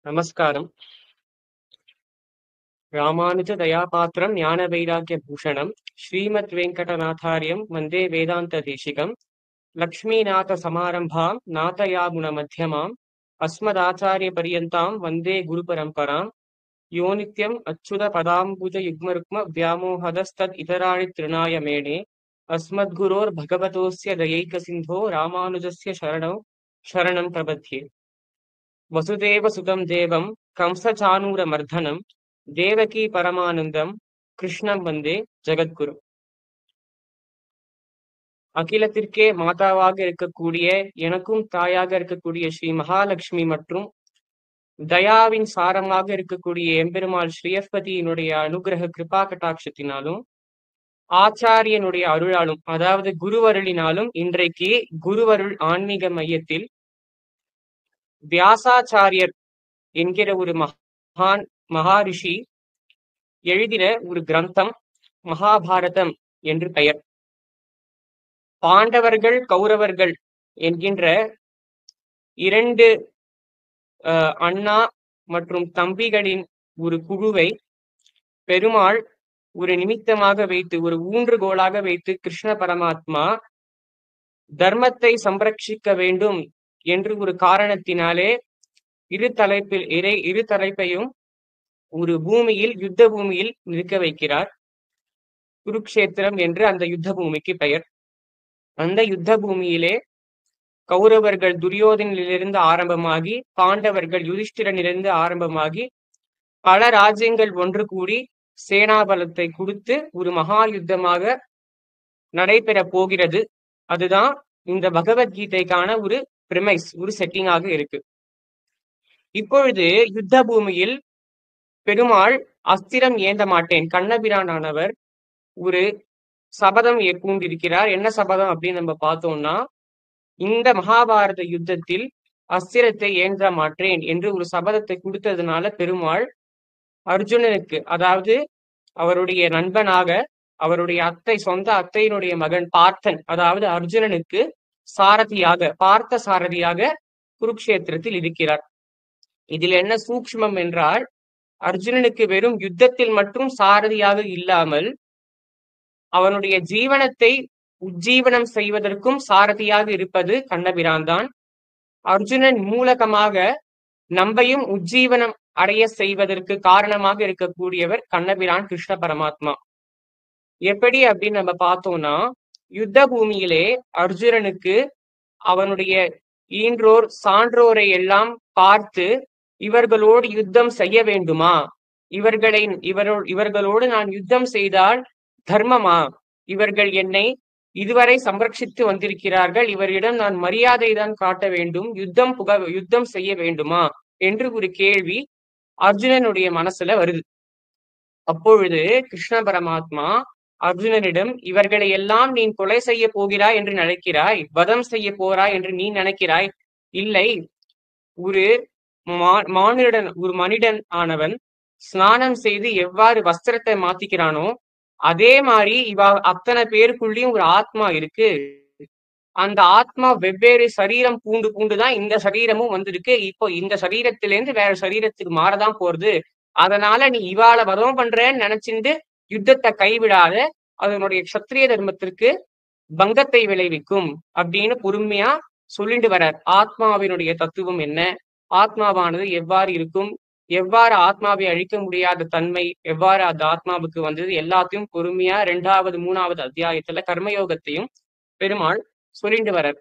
நமஸ்காரம். ராமானுஜ தயாபாத்திரம் ஞான வைராக்கிய பூஷணம் ஸ்ரீமத் வெங்கடநாதாரியம் வந்தே வேதாந்த தேசிகம் லக்ஷ்மீநாத சமாரம்பாம் நாதயாகுண மத்தியமாம் அஸ்மதாச்சாரிய பரியந்தாம் வந்தே குரு பரம்பராம் யோ நித்யம் அச்சுத பதாம்புஜ யுக்மருக்ம வியாமோஹதஸ்தத் இதராணி திருநாய மேனே அஸ்மத்குரோர் பகவதோஸ்ய தயைக சிந்தோ ராமானுஜஸ்ய சரணம் பிரபத்யே. வசுதேவ சுதம் தேவம் கம்சசானூர மர்தனம் தேவகி பரமானந்தம் கிருஷ்ணம் வந்தே ஜெகத்குரு. அகிலத்திற்கே மாதாவாக இருக்கக்கூடிய எனக்கும் தாயாக இருக்கக்கூடிய ஸ்ரீ மகாலட்சுமி மற்றும் தயாவின் சாரமாக இருக்கக்கூடிய எம்பெருமாள் ஸ்ரீயஸ்பதியினுடைய அனுகிரக கிருபா கட்டாட்சத்தினாலும் ஆச்சாரியனுடைய அருளாலும் அதாவது குருவருளினாலும் இன்றைக்கு குருவருள் ஆன்மீக மையத்தில் வியாசாச்சாரியர் என்கிற ஒரு மகாரிஷி எழுதின ஒரு கிரந்தம் மகாபாரதம் என்று பெயர். பாண்டவர்கள் கௌரவர்கள் என்கின்ற இரண்டு அண்ணா மற்றும் தம்பிகளின் ஒரு குழுவை பெருமாள் ஒரு நிமித்தமாக வைத்து ஒரு ஊன்றுகோலாக வைத்து கிருஷ்ண பரமாத்மா தர்மத்தை சம்ரட்சிக்க வேண்டும் என்று ஒரு காரணத்தினாலே இரு தலைப்பையும் ஒரு பூமியில் யுத்த பூமியில் நிற்க வைக்கிறார். குருக்ஷேத்திரம் என்று அந்த யுத்த பூமிக்கு பெயர். அந்த யுத்த பூமியிலே கௌரவர்கள் துரியோதனிலிருந்து ஆரம்பமாகி பாண்டவர்கள் யுதிஷ்டிரனிலிருந்து ஆரம்பமாகி பல ராஜ்யங்கள் ஒன்று கூடி சேனாபலத்தை கொடுத்து ஒரு மகா யுத்தமாக நடைபெற போகிறது. அதுதான் இந்த பகவத்கீதைக்கான ஒரு பிரிமைஸ், ஒரு செட்டிங்காக இருக்கு. இப்பொழுது யுத்த பூமியில் பெருமாள் அஸ்திரம் ஏந்த மாட்டேன் கண்ணபிரானானவர் ஒரு சபதம் ஏற்கொண்டிருக்கிறார். என்ன சபதம் அப்படின்னு நம்ம பார்த்தோம்னா, இந்த மகாபாரத யுத்தத்தில் அஸ்திரத்தை ஏந்த மாட்டேன் என்று ஒரு சபதத்தை கொடுத்ததுனால பெருமாள் அர்ஜுனனுக்கு, அதாவது அவருடைய நண்பனாக அவருடைய சொந்த அத்தையினுடைய மகன் பார்த்தன், அதாவது அர்ஜுனனுக்கு சாரதியாக பார்த்த சாரதியாக குருக்ஷேத்திரத்தில் இருக்கிறார். இதில் என்ன சூக்ஷ்மம் என்றால், அர்ஜுனனுக்கு வெறும் யுத்தத்தில் மட்டும் சாரதியாக இல்லாமல் அவனுடைய ஜீவனத்தை உஜ்ஜீவனம் செய்வதற்கும் சாரதியாக இருப்பது கண்ணபிரான் தான். அர்ஜுனன் மூலகமாக நம்மையும் உஜ்ஜீவனம் அடைய செய்வதற்கு காரணமாக இருக்கக்கூடியவர் கண்ணபிரான் கிருஷ்ண பரமாத்மா. எப்படி அப்படின்னு நம்ம பார்த்தோம்னா, யுத்த பூமியிலே அர்ஜுனனுக்கு அவனுடைய ஈன்றோர் சான்றோரை எல்லாம் பார்த்து இவர்களோடு யுத்தம் செய்ய வேண்டுமா, இவர்களோடு நான் யுத்தம் செய்தால் தர்மமா, இவர்கள் என்னை இதுவரை சம்ரட்சித்து வந்திருக்கிறார்கள், இவரிடம் நான் மரியாதை தான் காட்ட வேண்டும், யுத்தம் செய்ய வேண்டுமா என்று ஒரு கேள்வி அர்ஜுனனுடைய மனசுல வருது. அப்பொழுது கிருஷ்ண பரமாத்மா அர்ஜுனனிடம், இவர்களை எல்லாம் நீ கொலை செய்ய போகிறாய் என்று நினைக்கிறாய், வதம் செய்ய போறாய் என்று நீ நினைக்கிறாய். இல்லை, ஒரு மனிதன் ஆனவன் ஸ்நானம் செய்து எவ்வாறு வஸ்திரத்தை மாத்திக்கிறானோ அதே மாதிரி அத்தனை பேருக்குள்ளயும் ஒரு ஆத்மா இருக்கு. அந்த ஆத்மா வெவ்வேறு சரீரம் பூண்டுதான் இந்த சரீரமும் வந்திருக்கு. இப்போ இந்த சரீரத்திலேருந்து வேற சரீரத்துக்கு மாறதான் போறது. அதனால நீ இவாள வதம் பண்றேன்னு நினைச்சிட்டு யுத்தத்தை கைவிடாத, அதனுடைய க்ஷத்ரிய தர்மத்திற்கு பங்கத்தை விளைவிக்கும் அப்படின்னு பொறுமையா சொல்லிட்டு வர்றார். ஆத்மாவினுடைய தத்துவம் என்ன, ஆத்மாவானது எவ்வாறு இருக்கும், எவ்வாறு ஆத்மாவை அழிக்க முடியாத தன்மை எவ்வாறு அந்த ஆத்மாவுக்கு வந்தது, எல்லாத்தையும் பொறுமையா 2வது 3வது அத்தியாயத்துல கர்மயோகத்தையும் பெருமாள் சொல்லிட்டு வர்றார்.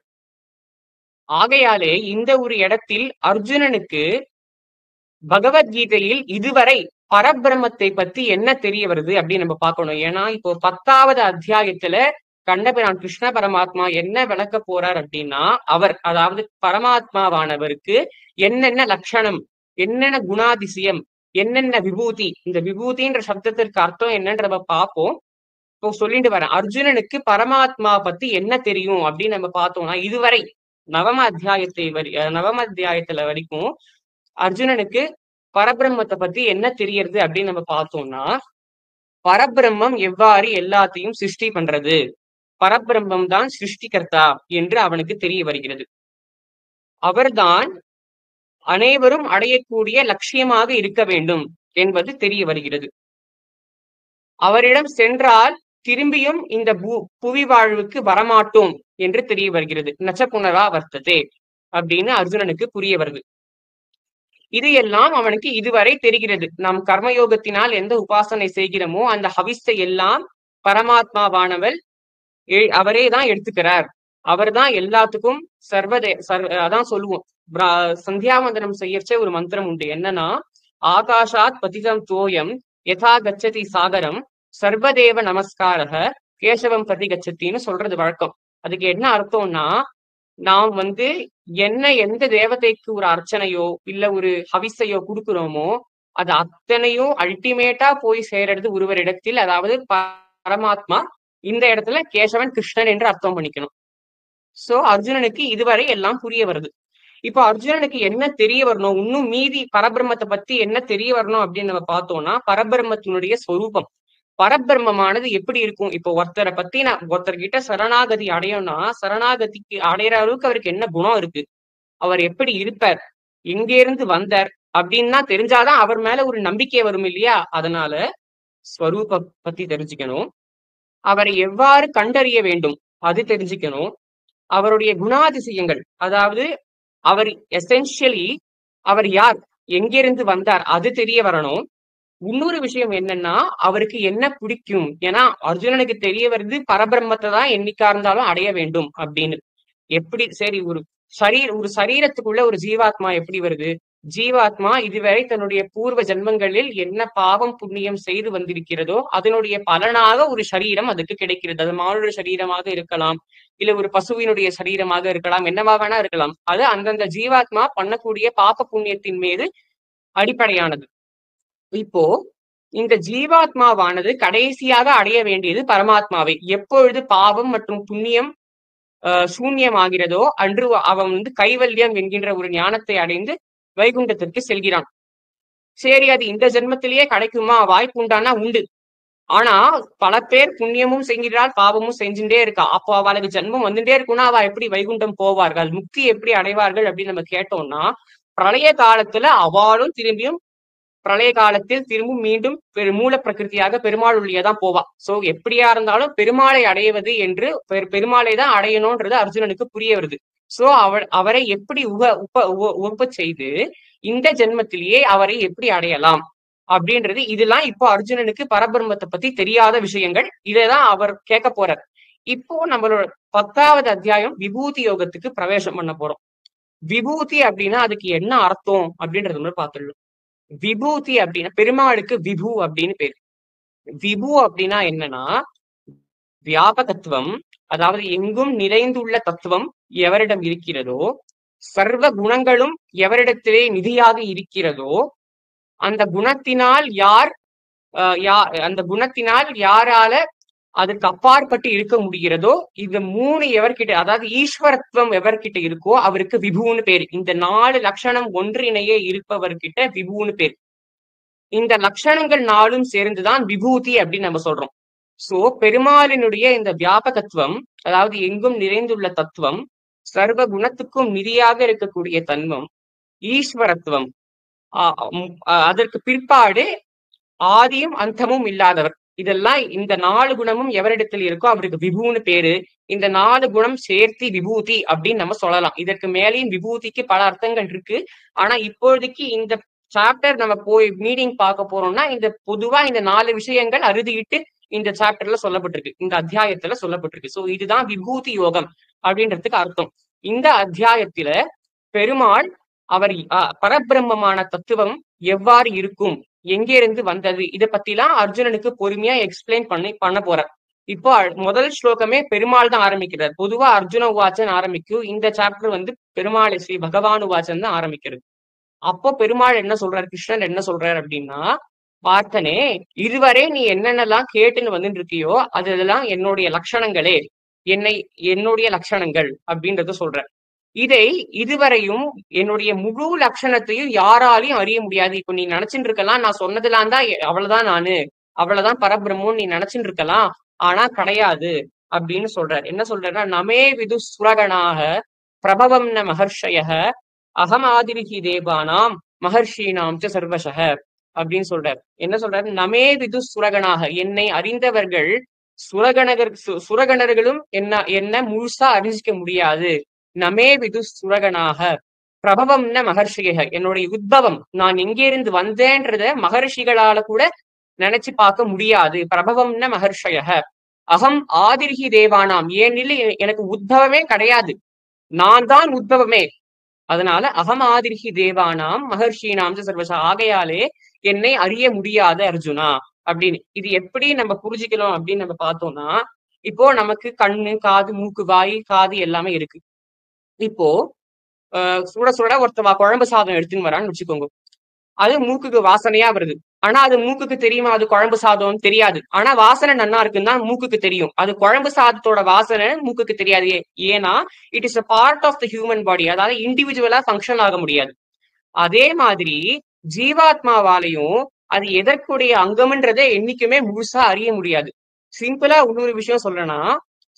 ஆகையாலே இந்த ஒரு இடத்தில் அர்ஜுனனுக்கு பகவத்கீதையில் இதுவரை பரபிரம்மத்தை பத்தி என்ன தெரிய வருது அப்படின்னு நம்ம பார்க்கணும். ஏன்னா இப்போ 10வது அத்தியாயத்துல கண்ணபிரான் கிருஷ்ண பரமாத்மா என்ன விளக்க போறார் அப்படின்னா, அவர் அதாவது பரமாத்மாவானவருக்கு என்னென்ன லட்சணம், என்னென்ன குணாதிசயம், என்னென்ன விபூதி, இந்த விபூதின்ற சப்தத்திற்கு அர்த்தம் என்னன்ற நம்ம பார்ப்போம். இப்போ சொல்லிட்டு வரேன், அர்ஜுனனுக்கு பரமாத்மா பத்தி என்ன தெரியும் அப்படின்னு நம்ம பார்த்தோம்னா, இதுவரை நவம அத்தியாயத்துல வரைக்கும் அர்ஜுனனுக்கு பரபிரம்மத்தை பத்தி என்ன தெரியறது அப்படின்னு நம்ம பார்த்தோம்னா, பரபிரம்மம் எவ்வாறு எல்லாத்தையும் சிருஷ்டி பண்றது, பரபிரம்மம் தான் சிருஷ்டிகர்த்தா என்று அவனுக்கு தெரிய வருகிறது. அவர்தான் அனைவரும் அடையக்கூடிய லட்சியமாக இருக்க வேண்டும் என்பது தெரிய வருகிறது. அவரிடம் சென்றால் திரும்பியும் இந்த புவி வாழ்வுக்கு வரமாட்டோம் என்று தெரிய வருகிறது. நச்ச புனரா வர்த்ததே அப்படின்னு அர்ஜுனனுக்கு புரிய வருது. இது எல்லாம் அவனுக்கு இதுவரை தெரிகிறது. நாம் கர்மயோகத்தினால் எந்த உபாசனை செய்கிறோமோ அந்த ஹவிஸை எல்லாம் பரமாத்மாவானவள் அவரே தான் எடுத்துக்கிறார். அவர் தான் எல்லாத்துக்கும் அதான் சொல்லுவோம். சந்தியாவந்தனம் செய்யறச்சே ஒரு மந்திரம் உண்டு. என்னன்னா, ஆகாஷாத் பதிதம் தோயம் யதா கச்சதி சாகரம் சர்வதேவ நமஸ்காரக கேசவம் பிரதி கச்சத்தின்னு சொல்றது வழக்கம். அதுக்கு என்ன அர்த்தம்னா, நாம் எந்த தேவதைக்கு ஒரு அர்ச்சனையோ இல்ல ஒரு ஹவிஸையோ கொடுக்கிறோமோ அது அத்தனையும் அல்டிமேட்டா போய் சேர்றது ஒருவரிடத்தில், அதாவது பரமாத்மா. இந்த இடத்துல கேசவன் கிருஷ்ணன் என்று அர்த்தம் பண்ணிக்கணும். சோ அர்ஜுனனுக்கு இதுவரை எல்லாம் புரிய வருது. இப்போ அர்ஜுனனுக்கு என்ன தெரிய வரணும், இன்னும் மீதி பரபிரம்மத்தை பத்தி என்ன தெரிய வரணும் அப்படின்னு நம்ம பார்த்தோம்னா, பரபிரம்மத்தினுடைய ஸ்வரூபம், பரபிரம்மமானது எப்படி இருக்கும். இப்போ ஒருத்தரை பத்தி ஒருத்தர்கிட்ட சரணாகதி அடையணும்னா, சரணாகதிக்கு அடையிற அளவுக்கு அவருக்கு என்ன குணம் இருக்கு, அவர் எப்படி இருப்பார், எங்க இருந்து வந்தார் அப்படின்னா தெரிஞ்சாதான் அவர் மேல ஒரு நம்பிக்கை வரும் இல்லையா. அதனால ஸ்வரூப பத்தி தெரிஞ்சுக்கணும். அவரை எவ்வாறு கண்டறிய வேண்டும் அது தெரிஞ்சுக்கணும். அவருடைய குணாதிசயங்கள், அதாவது அவர் எசென்ஷியலி அவர் யார், எங்கிருந்து வந்தார் அது தெரிய வரணும். இன்னொரு விஷயம் என்னன்னா, அவருக்கு என்ன பிடிக்கும். ஏன்னா அர்ஜுனனுக்கு தெரிய வருது பரபிரம்மத்தை தான் என்னைக்கா இருந்தாலும் அடைய வேண்டும் அப்படின்னு. எப்படி சரி ஒரு சரீரத்துக்குள்ள ஒரு ஜீவாத்மா எப்படி வருது, ஜீவாத்மா இதுவரை தன்னுடைய பூர்வ ஜென்மங்களில் என்ன பாவம் புண்ணியம் செய்து வந்திருக்கிறதோ அதனுடைய பலனாக ஒரு சரீரம் அதுக்கு கிடைக்கிறது. அது மானுட சரீரமாக இருக்கலாம், இல்ல ஒரு பசுவினுடைய சரீரமாக இருக்கலாம், என்னவா வேணா இருக்கலாம். அது அந்தந்த ஜீவாத்மா பண்ணக்கூடிய பாப புண்ணியத்தின் மீது அடிப்படையானது. இப்போ இந்த ஜீவாத்மாவானது கடைசியாக அடைய வேண்டியது பரமாத்மாவை. எப்பொழுது பாவம் மற்றும் புண்ணியம் சூன்யமாகிறதோ அன்று அவன் கைவல்யம் என்கின்ற ஒரு ஞானத்தை அடைந்து வைகுண்டத்திற்கு செல்கிறான். சரி, அது இந்த ஜென்மத்திலேயே கிடைக்குமா, வாய்ப்பு உண்டானா உண்டு. ஆனா பல பேர் புண்ணியமும் செஞ்சிடால் பாவமும் செஞ்சுட்டே இருக்கா. அப்போ அவளுக்கு ஜென்மம் வந்துட்டே இருக்குன்னா அவ எப்படி வைகுண்டம் போவார்கள், முக்தி எப்படி அடைவார்கள் அப்படின்னு நம்ம கேட்டோம்னா, பிரளய காலத்துல அவளும் திரும்பியும் பிரளய காலத்தில் திரும்பும் மீண்டும் மூல பிரகிருதியாக பெருமாள் உள்ளியதான் போவா. சோ எப்படியா இருந்தாலும் பெருமாளை அடைவது என்று பெருமாளை தான் அடையணும்ன்றது அர்ஜுனனுக்கு புரிய வருது. சோ அவரை எப்படி உப செய்து இந்த ஜென்மத்திலேயே அவரை எப்படி அடையலாம் அப்படின்றது, இதெல்லாம் இப்போ அர்ஜுனனுக்கு பரபிரம்மத்தை பத்தி தெரியாத விஷயங்கள். இதைதான் அவர் கேட்க போறார். இப்போ நம்மளோட 10வது அத்தியாயம் விபூதி யோகத்துக்கு பிரவேசம் பண்ண போறோம். விபூதி அப்படின்னா அதுக்கு என்ன அர்த்தம் அப்படின்றது நம்ம பார்த்துடலாம். விபூதி அப்படின்னா பெருமாளுக்கு விபு அப்படின்னு பேரு. விபு அப்படின்னா என்னன்னா வியாபகத்துவம், அதாவது எங்கும் நிறைந்துள்ள தத்துவம் எவரிடம் இருக்கிறதோ, சர்வ குணங்களும் எவரிடத்திலே நிதியாக இருக்கிறதோ, அந்த குணத்தினால் அந்த குணத்தினால் யாரால அதுக்கு அப்பாற்பட்டு இருக்க முடிகிறதோ, இந்த 3 எவர்கிட்ட, அதாவது ஈஸ்வரத்துவம் எவர்கிட்ட இருக்கோ அவருக்கு விபுன்னு பேரு. இந்த 4 லட்சணம் ஒன்றிணையே இருப்பவர்கிட்ட விபுன்னு பேரு. இந்த லட்சணங்கள் 4ம் சேர்ந்துதான் விபூதி அப்படின்னு நம்ம சொல்றோம். சோ பெருமாளினுடைய இந்த வியாபகத்துவம், அதாவது எங்கும் நிறைந்துள்ள தத்துவம், சர்வ குணத்துக்கும் நிதியாக இருக்கக்கூடிய தன்மம், ஈஸ்வரத்துவம், அதற்கு பிற்பாடு ஆதியும் அந்தமும் இல்லாதவர், இதெல்லாம் இந்த 4 குணமும் எவரிடத்தில் இருக்கோ அவருக்கு விபுன்னு பேரு. இந்த 4 குணம் சேர்த்தி விபூதி அப்படின்னு நம்ம சொல்லலாம். இதற்கு மேலேயும் விபூதிக்கு பல அர்த்தங்கள் இருக்கு. ஆனா இப்போதைக்கு இந்த சாப்டர் நம்ம போய் மீனிங் பார்க்க போறோம்னா, இந்த பொதுவா இந்த 4 விஷயங்கள் அறுதிட்டு இந்த சாப்டர்ல சொல்லப்பட்டிருக்கு, இந்த அத்தியாயத்துல சொல்லப்பட்டிருக்கு. சோ இதுதான் விபூதி யோகம் அப்படின்றதுக்கு அர்த்தம். இந்த அத்தியாயத்துல பெருமாள் அவர் பரபிரம்மமான தத்துவம் எவ்வாறு இருக்கும், எங்கே இருந்து வந்தது, இதை பத்திலாம் அர்ஜுனனுக்கு பொறுமையா எக்ஸ்பிளைன் பண்ண போறார். இப்போ முதல் ஸ்லோகமே பெருமாள் தான் ஆரம்பிக்கிறார். பொதுவா அர்ஜுன உவாச்சன் ஆரம்பிக்கும், இந்த சாப்டர் பெருமாள் ஸ்ரீ பகவான் உவாச்சன் தான் ஆரம்பிக்கிறது. அப்போ பெருமாள் என்ன சொல்றாரு, கிருஷ்ணன் என்ன சொல்றாரு அப்படின்னா, பார்த்தனே இதுவரை நீ என்னென்னலாம் கேட்டுன்னு வந்துட்டு இருக்கியோ அதெல்லாம் என்னுடைய லட்சணங்களே, என்னுடைய லட்சணங்கள் அப்படின்றத சொல்ற. இதை இதுவரையும் என்னுடைய முழு லட்சணத்தையும் யாராலையும் அறிய முடியாது. இப்ப நீ நினைச்சுட்டு இருக்கலாம் நான் சொன்னதுலாம் தான் அவ்வளவுதான், அவ்வளவுதான் பரபிரம்மம் நீ நினைச்சுட்டு இருக்கலாம், ஆனா கிடையாது அப்படின்னு சொல்றாரு. என்ன சொல்றாருன்னா, நமே விது சுரகனாக பிரபவம் ந மகர்ஷய அகம் ஆதிரிகி தேவானாம் மகர்ஷீனாம் ச சர்வசக அப்படின்னு சொல்றார். என்ன சொல்றாரு? நமே விது சுரகனாக, என்னை அறிந்தவர்கள் சுரகணர்களும் என்ன முழுசா அறிஞ்சிக்க முடியாது. நமே விது சுரகனாக பிரபவம்ன மகர்ஷிக, என்னுடைய உத்பவம், நான் எங்கே இருந்து வந்தேன்றத மகர்ஷிகளால கூட நினைச்சு பார்க்க முடியாது. பிரபவம்ன மகர்ஷய அகம் ஆதிரிகி தேவானாம், ஏனில் எனக்கு உத்பவமே கிடையாது, நான் தான் உத்பவமே. அதனால அகம் ஆதிரிகி தேவானாம் மகர்ஷீனாம் சர்வசா, ஆகையாலே என்னை அறிய முடியாத அர்ஜுனா அப்படின்னு. இது எப்படி நம்ம புரிஞ்சுக்கலாம் அப்படின்னு நம்ம பார்த்தோம்னா, இப்போ நமக்கு கண்ணு, காது, மூக்கு, வாய், காது எல்லாமே இருக்கு. இப்போ சுட சுட ஒருத்தவா குழம்பு சாதம் எடுத்துன்னு வரான்னு வச்சுக்கோங்க. அது மூக்குக்கு வாசனையா வருது. ஆனா அது மூக்குக்கு தெரியுமா அது குழம்பு சாதம்னு? தெரியாது. ஆனா வாசனை நன்னா இருக்குன்னு தான் மூக்குக்கு தெரியும். அது குழம்பு சாதத்தோட வாசனை மூக்குக்கு தெரியாது. ஏன்னா it is a part of the human body, அதாவது இண்டிவிஜுவலா ஃபங்க்ஷன் ஆக முடியாது. அதே மாதிரி ஜீவாத்மாவாலையும் அது எதற்குடைய அங்கம்ன்றதை என்னைக்குமே முழுசா அறிய முடியாது. சிம்பிளா இன்னொரு விஷயம் சொல்லணும்னா,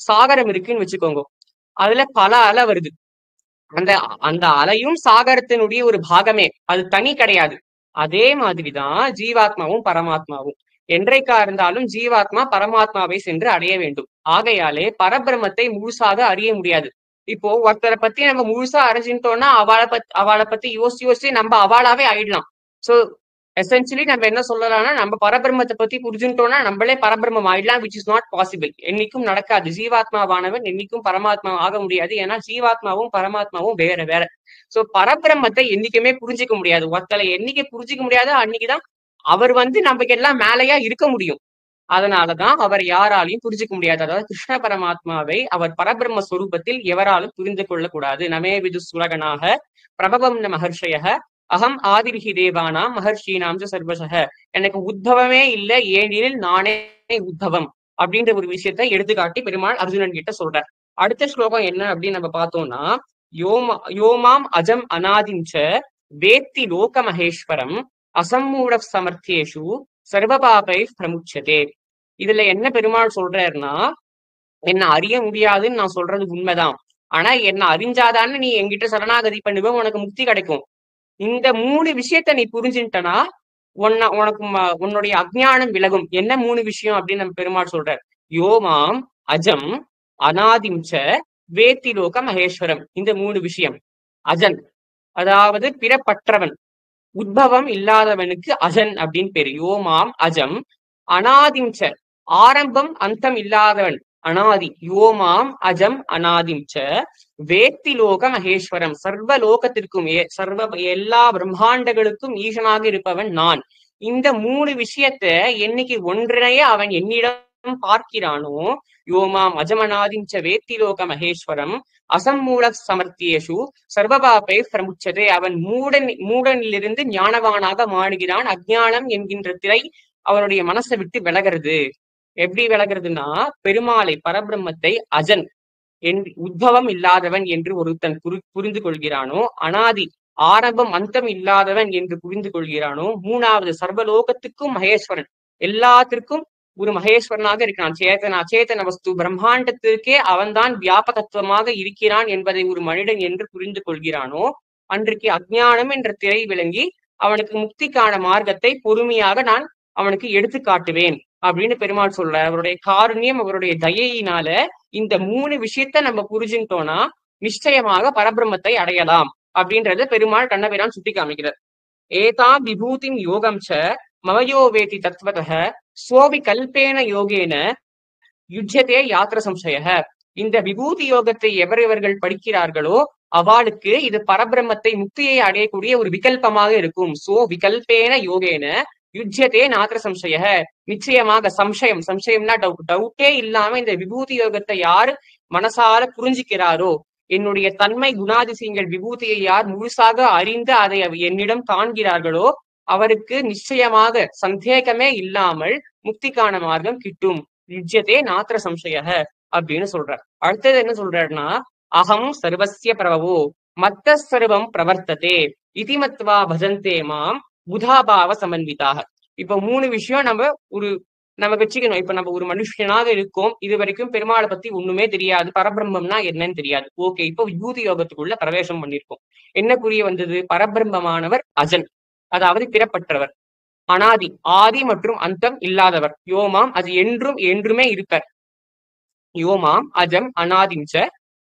சாகரம் இருக்குன்னு வச்சுக்கோங்க. அதுல பல அலை வருது. அந்த அந்த அலையும் சாகரத்தினுடைய ஒரு பாகமே, அது தனி கிடையாது. அதே மாதிரிதான் ஜீவாத்மாவும் பரமாத்மாவும். என்றைக்கா இருந்தாலும் ஜீவாத்மா பரமாத்மாவை சென்று அடைய வேண்டும். ஆகையாலே பரபிரமத்தை முழுசாக அறிய முடியாது. இப்போ ஒருத்தரை பத்தி நம்ம முழுசா அறிஞ்சிட்டோம்னா அவளை பத்தி யோசிச்சு நம்ம அவளாவே ஆயிடலாம். சோ எசென்சியலி நம்ம என்ன சொல்லலாம்னா, நம்ம பரபிரமத்தை பத்தி புரிஞ்சுட்டோம்னா நம்மளே பரபிரமம் ஆயிடலாம், விச் இஸ் நாட் பாசிபிள். என்னைக்கும் நடக்காது. ஜீவாத்மாவானவன் என்னைக்கும் பரமாத்மா ஆக முடியாது. ஏன்னா ஜீவாத்மாவும் பரமாத்மாவும் வேற வேற. சோ பரபிரமத்தை என்னைக்குமே புரிஞ்சிக்க முடியாது. ஒருத்தலை என்னைக்கு புரிஞ்சிக்க முடியாதோ அன்னைக்குதான் அவர் நமக்கு எல்லாம் மேலையா இருக்க முடியும். அதனாலதான் அவர் யாராலையும் புரிஞ்சுக்க முடியாது. அதாவது கிருஷ்ண பரமாத்மாவை அவர் பரபிரம்ம ஸ்வரூபத்தில் எவராலும் புரிந்து கொள்ளக்கூடாது. நமே விது சுரகனாக பிரபவம் மகர்ஷய அகம் ஆதிரிகி தேவானாம் மகர்ஷீனாம் சர்வசக, எனக்கு உத்பவமே இல்லை, ஏனெனில் நானே உத்பவம் அப்படின்ற ஒரு விஷயத்தை எடுத்துக்காட்டி பெருமாள் அர்ஜுனன் கிட்ட சொல்றார். அடுத்த ஸ்லோகம் என்ன அப்படின்னு நம்ம பார்த்தோம்னா, யோமாம் அஜம் அநாதிஞ்ச வேத்தி லோக மகேஸ்வரம் அசம்மூட சமர்த்தியேஷு சர்வபாபை பிரமுச்சதே. இதுல என்ன பெருமாள் சொல்றாருன்னா, என்ன அறிய முடியாதுன்னு நான் சொல்றது உண்மைதான். ஆனா என்ன அறிஞ்சாதான்னு நீ என்கிட்ட சரணாகதி பண்ணுவ, உனக்கு முக்தி கிடைக்கும். இந்த 3 விஷயத்த நீ புரிஞ்சுட்டனா உனக்கு உன்னுடைய அஜ்ஞானம் விலகும். என்ன 3 விஷயம் அப்படின்னு நம்ம பெருமாள் சொல்றார். யோமாம் அஜம் அநாதிம்ச வேத்திலோக மகேஸ்வரம். இந்த 3 விஷயம். அஜன் அதாவது பிறப்பற்றவன், உத்பவம் இல்லாதவனுக்கு அஜன் அப்படின்னு பேரு. யோமாம் அஜம் அநாதிம்ச, ஆரம்பம் அந்தம் இல்லாதவன் அனாதி. யோமாம் அஜம் அநாதிம்ச வேத்தி லோக மகேஸ்வரம், சர்வ லோகத்திற்கும் எல்லா பிரம்மாண்டங்களுக்கும் ஈசனாக இருப்பவன் நான். இந்த 3 விஷயத்த என்னைக்கு ஒன்றைய அவன் என்னிடம் பார்க்கிறானோ, யோமாம் அஜமநாதிஞ்ச வேத்தி லோக மகேஸ்வரம் அசம்மூல சமர்த்தியேஷு சர்வபாபை பிரமுச்சதே, அவன் மூடனிலிருந்து ஞானவானாக மாறுகிறான். அஜ்ஞானம் என்கின்ற திரை அவனுடைய மனசை விட்டு விலகிறது. எப்படி விலகிறதுனா, பெருமாளை பரபிரம்மத்தை அஜன் உத்பவம் இல்லாதவன் என்று ஒருத்தன் புரிந்து கொள்கிறானோ, அனாதி ஆரம்பம் அந்தம் இல்லாதவன் என்று புரிந்து கொள்கிறானோ, 3வது சர்வலோகத்துக்கும் மகேஸ்வரன், எல்லாத்திற்கும் ஒரு மகேஸ்வரனாக இருக்கிறான். அச்சேதன வஸ்து பிரம்மாண்டத்திற்கே அவன்தான் வியாபகத்துவமாக இருக்கிறான் என்பதை ஒரு மனிதன் என்று புரிந்து கொள்கிறானோ, அன்றைக்கு அஜ்ஞானம் என்ற திரை விளங்கி அவனுக்கு முக்திக்கான மார்க்கத்தை பொறுமையாக நான் அவனுக்கு எடுத்து காட்டுவேன் அப்படின்னு பெருமாள் சொல்ற. அவருடைய காருண்யம், அவருடைய தயையினால இந்த 3 விஷயத்த நம்ம புரிஞ்சுட்டோம்னா நிச்சயமாக பரபிரம்மத்தை அடையலாம் அப்படின்றத பெருமாள் கண்ணபிரான் சுட்டி காமிக்கிறார். ஏதாம் விபூதிம் யோகம் ச மமயோ வேதி தத்வதः சோவி கல்பேன யோகேன யுஜ்யதே யாத்ர சம்சய. இந்த விபூதி யோகத்தை எவர்கள் படிக்கிறார்களோ அவளுக்கு இது பரபிரம்மத்தை முக்தியை அடையக்கூடிய ஒரு விகல்பமாக இருக்கும். சோ விகல்பேன யோகேன யுஜ்யதே நாத்திர சம்சய, நிச்சயமாக சம்சயம்னா டவுட்டே இல்லாம இந்த விபூதி யோகத்தை யாரு மனசார புரிஞ்சுக்கிறாரோ, என்னுடைய தன்மை குணாதிசயங்கள் விபூதியை யார் முழுசாக அறிந்து அதை என்னிடம் காண்கிறார்களோ அவருக்கு நிச்சயமாக சந்தேகமே இல்லாமல் முக்திக்கான மார்க்கம் கிட்டும். யுஜ்யதே நாத்திர சம்சய அப்படின்னு சொல்றார். அடுத்தது என்ன சொல்றாருன்னா, அகம் சர்வசிய பிரபவோ மத்த சர்வம் பிரவர்த்ததே இதிமத்வா பஜந்தே மாம் புதாபாவ சமன்விதாக. இப்ப 3 விஷயம் நம்ம ஒரு நம்ம வச்சுக்கணும். இப்ப நம்ம ஒரு மனுஷனாக இருக்கோம், இது வரைக்கும் பெருமாளை பத்தி ஒண்ணுமே தெரியாது, பரபிரம்மம்னா என்னன்னு தெரியாது. ஓகே, இப்போ விபூதி யோகத்துக்குள்ள பிரவேசம் பண்ணிருக்கோம். என்ன புரிய வந்தது? பரபிரம்மமானவர் அஜன், அதாவது பிறப்பற்றவர், அனாதி, ஆதி மற்றும் அந்தம் இல்லாதவர். யோமாம், அது என்றும் என்றுமே இருப்பர். யோமாம் அஜம் அனாதிஞ்ச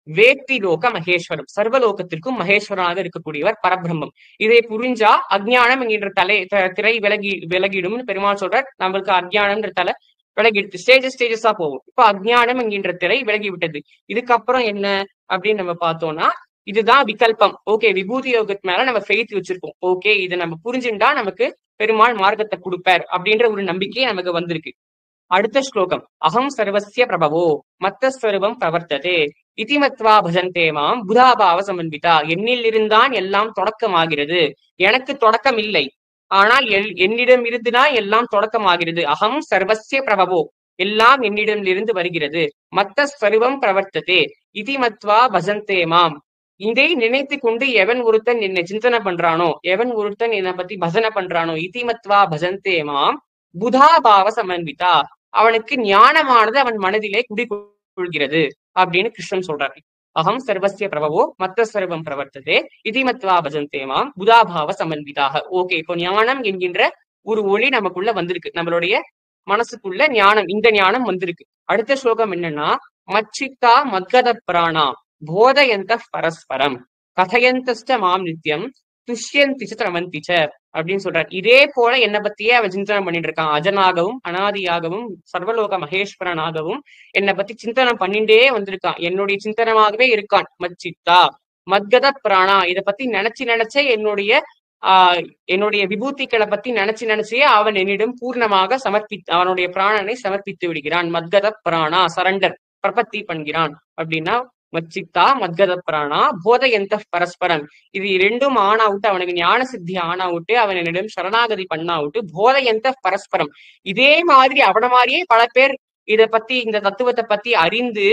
வேத்தி லோக மகேஸ்வரம், சர்வலோகத்திற்கும் மகேஸ்வரனாக இருக்கக்கூடியவர் பரபிரம்மம். இதை புரிஞ்சா அஜ்ஞானம் என்கின்ற திரை விலகிடும் பெருமாள் சொல்றார். நம்மளுக்கு அஜ்ஞானம்ன்ற தலை விலகிடுது. ஸ்டேஜஸா போகும். இப்ப அஜ்ஞானம் என்கின்ற திரை விலகி விட்டது. இதுக்கப்புறம் என்ன அப்படின்னு நம்ம பார்த்தோம்னா, இதுதான் விகல்பம். ஓகே, விபூதி யோகத்து மேல நம்ம ஃபெய்த் வச்சிருக்கோம். ஓகே, இதை நம்ம புரிஞ்சுட்டா நமக்கு பெருமாள் மார்க்கத்தை கொடுப்பார் அப்படின்ற ஒரு நம்பிக்கை நமக்கு வந்திருக்கு. அடுத்த ஸ்லோகம், அகம் சர்வஸ்ய பிரபவோ மத்த ஸ்வரூபம் பிரவர்த்ததே இதிமத்வா பஜந்தே மாம் புதாபாவ சமன்விதா. என்னில் இருந்தான் எல்லாம் தொடக்கமாகிறது. எனக்கு தொடக்கம் இல்லை, ஆனால் என்னிடம் இருந்துதான் எல்லாம் தொடக்கமாகிறது. அகம் சர்வஸ்ய பிரபவோ, எல்லாம் என்னிடம் இருந்து வருகிறது. மத்த ஸ்வரூபம் பிரவர்த்ததே இதிமத்வா பஜந்தே மாம். இதை நினைத்து கொண்டு எவன் ஒருத்தன் என்னை சிந்தனை பண்றானோ, எவன் ஒருத்தன் என்னை பத்தி பஜனை பண்றானோ, இதிமத்வா பஜந்தே மாம் புதாபாவ சமன்விதா, அவனுக்கு ஞானமானது அவன் மனதிலே குடிகொள்கிறது அப்படின்னு கிருஷ்ணன் சொல்றாரு. அகம் சர்வஸ்ய பிரபவோ மத்த சர்வம் பிரவர்த்ததே இதிமத்வா பஜந்தே மாம் புதாபாவ சமன்விதாக. ஓகே, இப்போ ஞானம் என்கின்ற ஒரு ஒளி நமக்குள்ள வந்திருக்கு, நம்மளுடைய மனசுக்குள்ள ஞானம், இந்த ஞானம் வந்திருக்கு. அடுத்த ஸ்லோகம் என்னன்னா, மச்சித்தா மத்கத பிராணா போதயந்த பரஸ்பரம் கதையந்தஸ்ட மாம் நித்யம் துஷ்யந்திச்ச ரமந்திச்ச அப்படின்னு சொல்றாரு. இதே போல என்னை பத்தியே அவன் சிந்தனை பண்ணிட்டு இருக்கான். அஜனாகவும் அனாதியாகவும் சர்வலோக மகேஸ்வரனாகவும் என்னை பத்தி சிந்தனை பண்ணிட்டே வந்திருக்கான். என்னுடைய சிந்தனமாகவே இருக்கான். மச்சித்தா மத்கத பிராணா, இதை பத்தி நினைச்சே என்னுடைய விபூதிகளை பத்தி நினைச்சே அவன் என்னிடம் பூர்ணமாக அவனுடைய பிராணனை சமர்ப்பித்து விடுகிறான். மத்கத பிராணா, சரண்டர், பிரபத்தி பண்கிறான். அப்படின்னா மச்சித்தா மத்கத பிராணா போதயந்த பரஸ்பரம், இது ரெண்டும் ஆனாவிட்டு, அவனுக்கு ஞான சித்தி ஆனாவிட்டு, அவன் என்னிடம் சரணாகதி பண்ணாவிட்டு, போதயந்த பரஸ்பரம். இதே மாதிரி அவன மாதிரியே பல பேர் இதை பத்தி, இந்த தத்துவத்தை பத்தி அறிந்து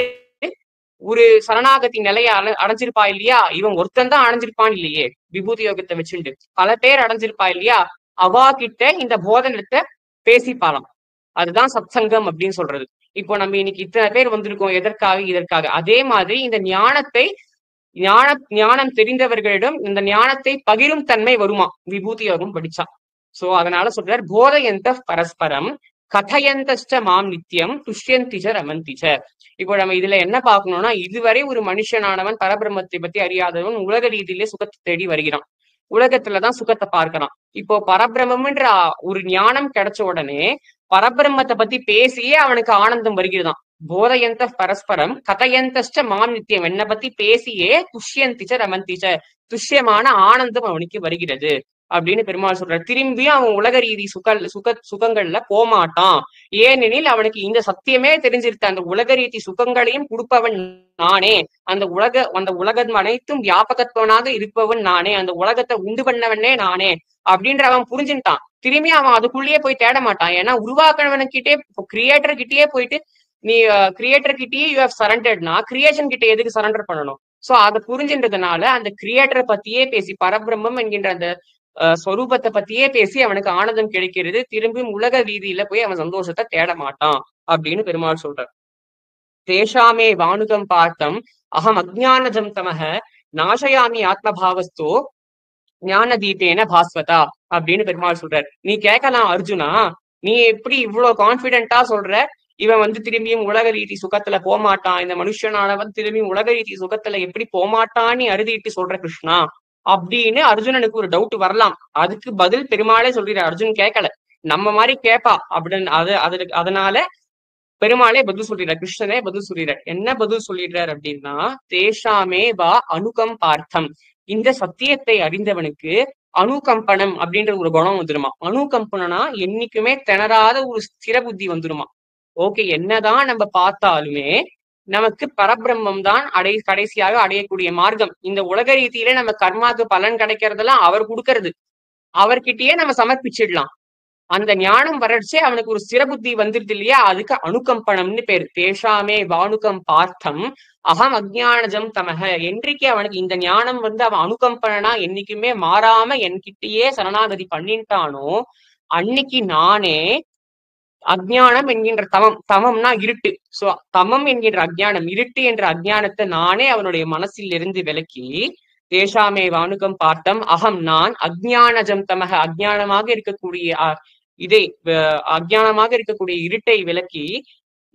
ஒரு சரணாகதி நிலைய அடைஞ்சிருப்பா இல்லையா? இவன் ஒருத்தன் தான் அடைஞ்சிருப்பான் இல்லையே, விபூதி யோகத்தை வச்சுட்டு பல பேர் அடைஞ்சிருப்பா இல்லையா? அவா கிட்ட இந்த போதனத்தை பேசிப்பாலாம். அதுதான் சத்சங்கம் அப்படின்னு சொல்றது. இப்போ நம்ம இன்னைக்கு இத்தனை பேர் வந்திருக்கோம், எதற்காக? இதற்காக. அதே மாதிரி இந்த ஞானம் தெரிந்தவர்களிடம் இந்த ஞானத்தை பகிரும் தன்மை வருமா விபூதி யோகம் படிச்சா. சோ அதனால சொல்றார், போதயந்த பரஸ்பரம் கதையந்த மாம் நித்தியம் துஷ்யந்திச்ச ரமந்திச்ச. இப்போ நம்ம இதுல என்ன பார்க்கணும்னா, இதுவரை ஒரு மனுஷனானவன் பரபிரம்மத்தை பத்தி அறியாதவன் உலக ரீதியிலே சுகத்தை தேடி வருகிறான், உலகத்துலதான் சுகத்தை பார்க்கிறான். இப்போ பரபிரம்மன்ற ஒரு ஞானம் கிடைச்ச உடனே பரபிரம்மத்தை பத்தி பேசியே அவனுக்கு ஆனந்தம் வருகிறதாம். போதயந்த பரஸ்பரம் கதையந்த மாம் நித்தியம், என்னை பத்தி பேசியே துஷ்யந்திச்ச ரமந்திச்ச, துஷ்யமான ஆனந்தம் அவனுக்கு வருகிறது அப்படின்னு பெருமாள் சொல்றார். திரும்பியும் அவன் உலக ரீதி சுகங்கள்ல போமாட்டான். ஏனெனில் அவனுக்கு இந்த சத்தியமே தெரிஞ்சிருத்த, அந்த உலக ரீதி சுகங்களையும் கொடுப்பவன் நானே, அந்த உலகம் அனைத்தும் வியாபகத்துவனாக இருப்பவன் நானே, அந்த உலகத்தை உண்டு பண்ணவனே நானே அப்படின்ற அவன் புரிஞ்சுட்டான். திரும்பி அவன் அதுக்குள்ளேயே போய் தேட மாட்டான். ஏன்னா உருவாக்குனவனுக்கிட்டே, கிரியேட்டர் கிட்டேயே போயிட்டு, நீ கிரியேட்டர் கிட்டேயே யூ ஹவ் சரண்டர்ட்னா கிரியேஷன் கிட்ட எதுக்கு சரண்டர் பண்ணணும்? சோ அதை புரிஞ்சின்றதுனால அந்த கிரியேட்டரை பத்தியே பேசி, பரபிரம்மம் என்கின்ற அந்த ஸ்வரூபத்தை பத்தியே பேசி அவனுக்கு ஆனந்தம் கிடைக்கிறது. திரும்பியும் உலக ரீதியில போய் அவன் சந்தோஷத்தை தேட மாட்டான் அப்படின்னு பெருமாள் சொல்றார். தேஷாமே வானுகம் பார்த்தம் அகம் அஜ்ஞானஜம் தமக நாசயாமி ஆத்மபாவஸ்தோ ஞான தீபேன பாஸ்வதா அப்படின்னு பெருமாள் சொல்றார். நீ கேட்கலாம், அர்ஜுனா நீ எப்படி இவ்வளவு கான்பிடென்டா சொல்ற, இவன் திரும்பியும் உலக ரீதி சுகத்துல போமாட்டான், இந்த மனுஷனானவன் திரும்பியும் உலக ரீதி சுகத்துல எப்படி போமாட்டான்னு அறுதிட்டு சொல்ற கிருஷ்ணா அப்படின்னு அர்ஜுனனுக்கு ஒரு டவுட் வரலாம். அதுக்கு பதில் பெருமாளே சொல்லிடுறார். அர்ஜுன் கேட்கல, நம்ம மாதிரி கேட்பா அப்படின்னு அதனால பெருமாளே பதில் சொல்லிடுறார், கிருஷ்ணனே பதில் சொல்லிடுறார். என்ன பதில் சொல்லிடுறார் அப்படின்னா, தேஷாமே வா அனுகம் பார்த்தம், இந்த சத்தியத்தை அறிந்தவனுக்கு அணுகம்பனம் அப்படின்ற ஒரு குணம் வந்துருமா. அணுகம்பனா என்னைக்குமே திணறாத ஒரு ஸ்திர புத்தி வந்துருமா. ஓகே, என்னதான் நம்ம பார்த்தாலுமே நமக்கு பரபிரம்மம் தான் கடைசியாக அடையக்கூடிய மார்க்கம். இந்த உலக ரீதியில நம்ம கர்மாக்கு பலன் கிடைக்கிறதெல்லாம் அவர் கொடுக்கறது, அவர்கிட்டயே நம்ம சமர்ப்பிச்சிடலாம். அந்த ஞானம் வறட்சே அவனுக்கு ஒரு ஸ்திரபுத்தி வந்துருது இல்லையா, அதுக்கு அணுகம்பனம்னு பேரு. தேஷாமே வானுகம் பார்த்தம் அகம் அஜ்ஞானஜம் தமக, என்றைக்கு அவனுக்கு இந்த ஞானம் அவன் அணுகம்பனா என்னைக்குமே மாறாம என்கிட்டயே சரணாகதி பண்ணிட்டானோ, அன்னைக்கு நானே அஜ்ஞானம் என்கின்ற தமம், தமம்னா இருட்டு. சோ தமம் என்கின்ற அஜ்ஞானம், இருட்டு என்ற அஜ்ஞானத்தை நானே அவனுடைய மனசில் இருந்து விலக்கி, தேஷாமே வானுகம் பார்த்தம் அகம் நான் அஜ்ஞானஜம் தமக, அஜ்ஞானமாக இருக்கக்கூடிய இதை அஜ்ஞானமாக இருக்கக்கூடிய இருட்டை விலக்கி,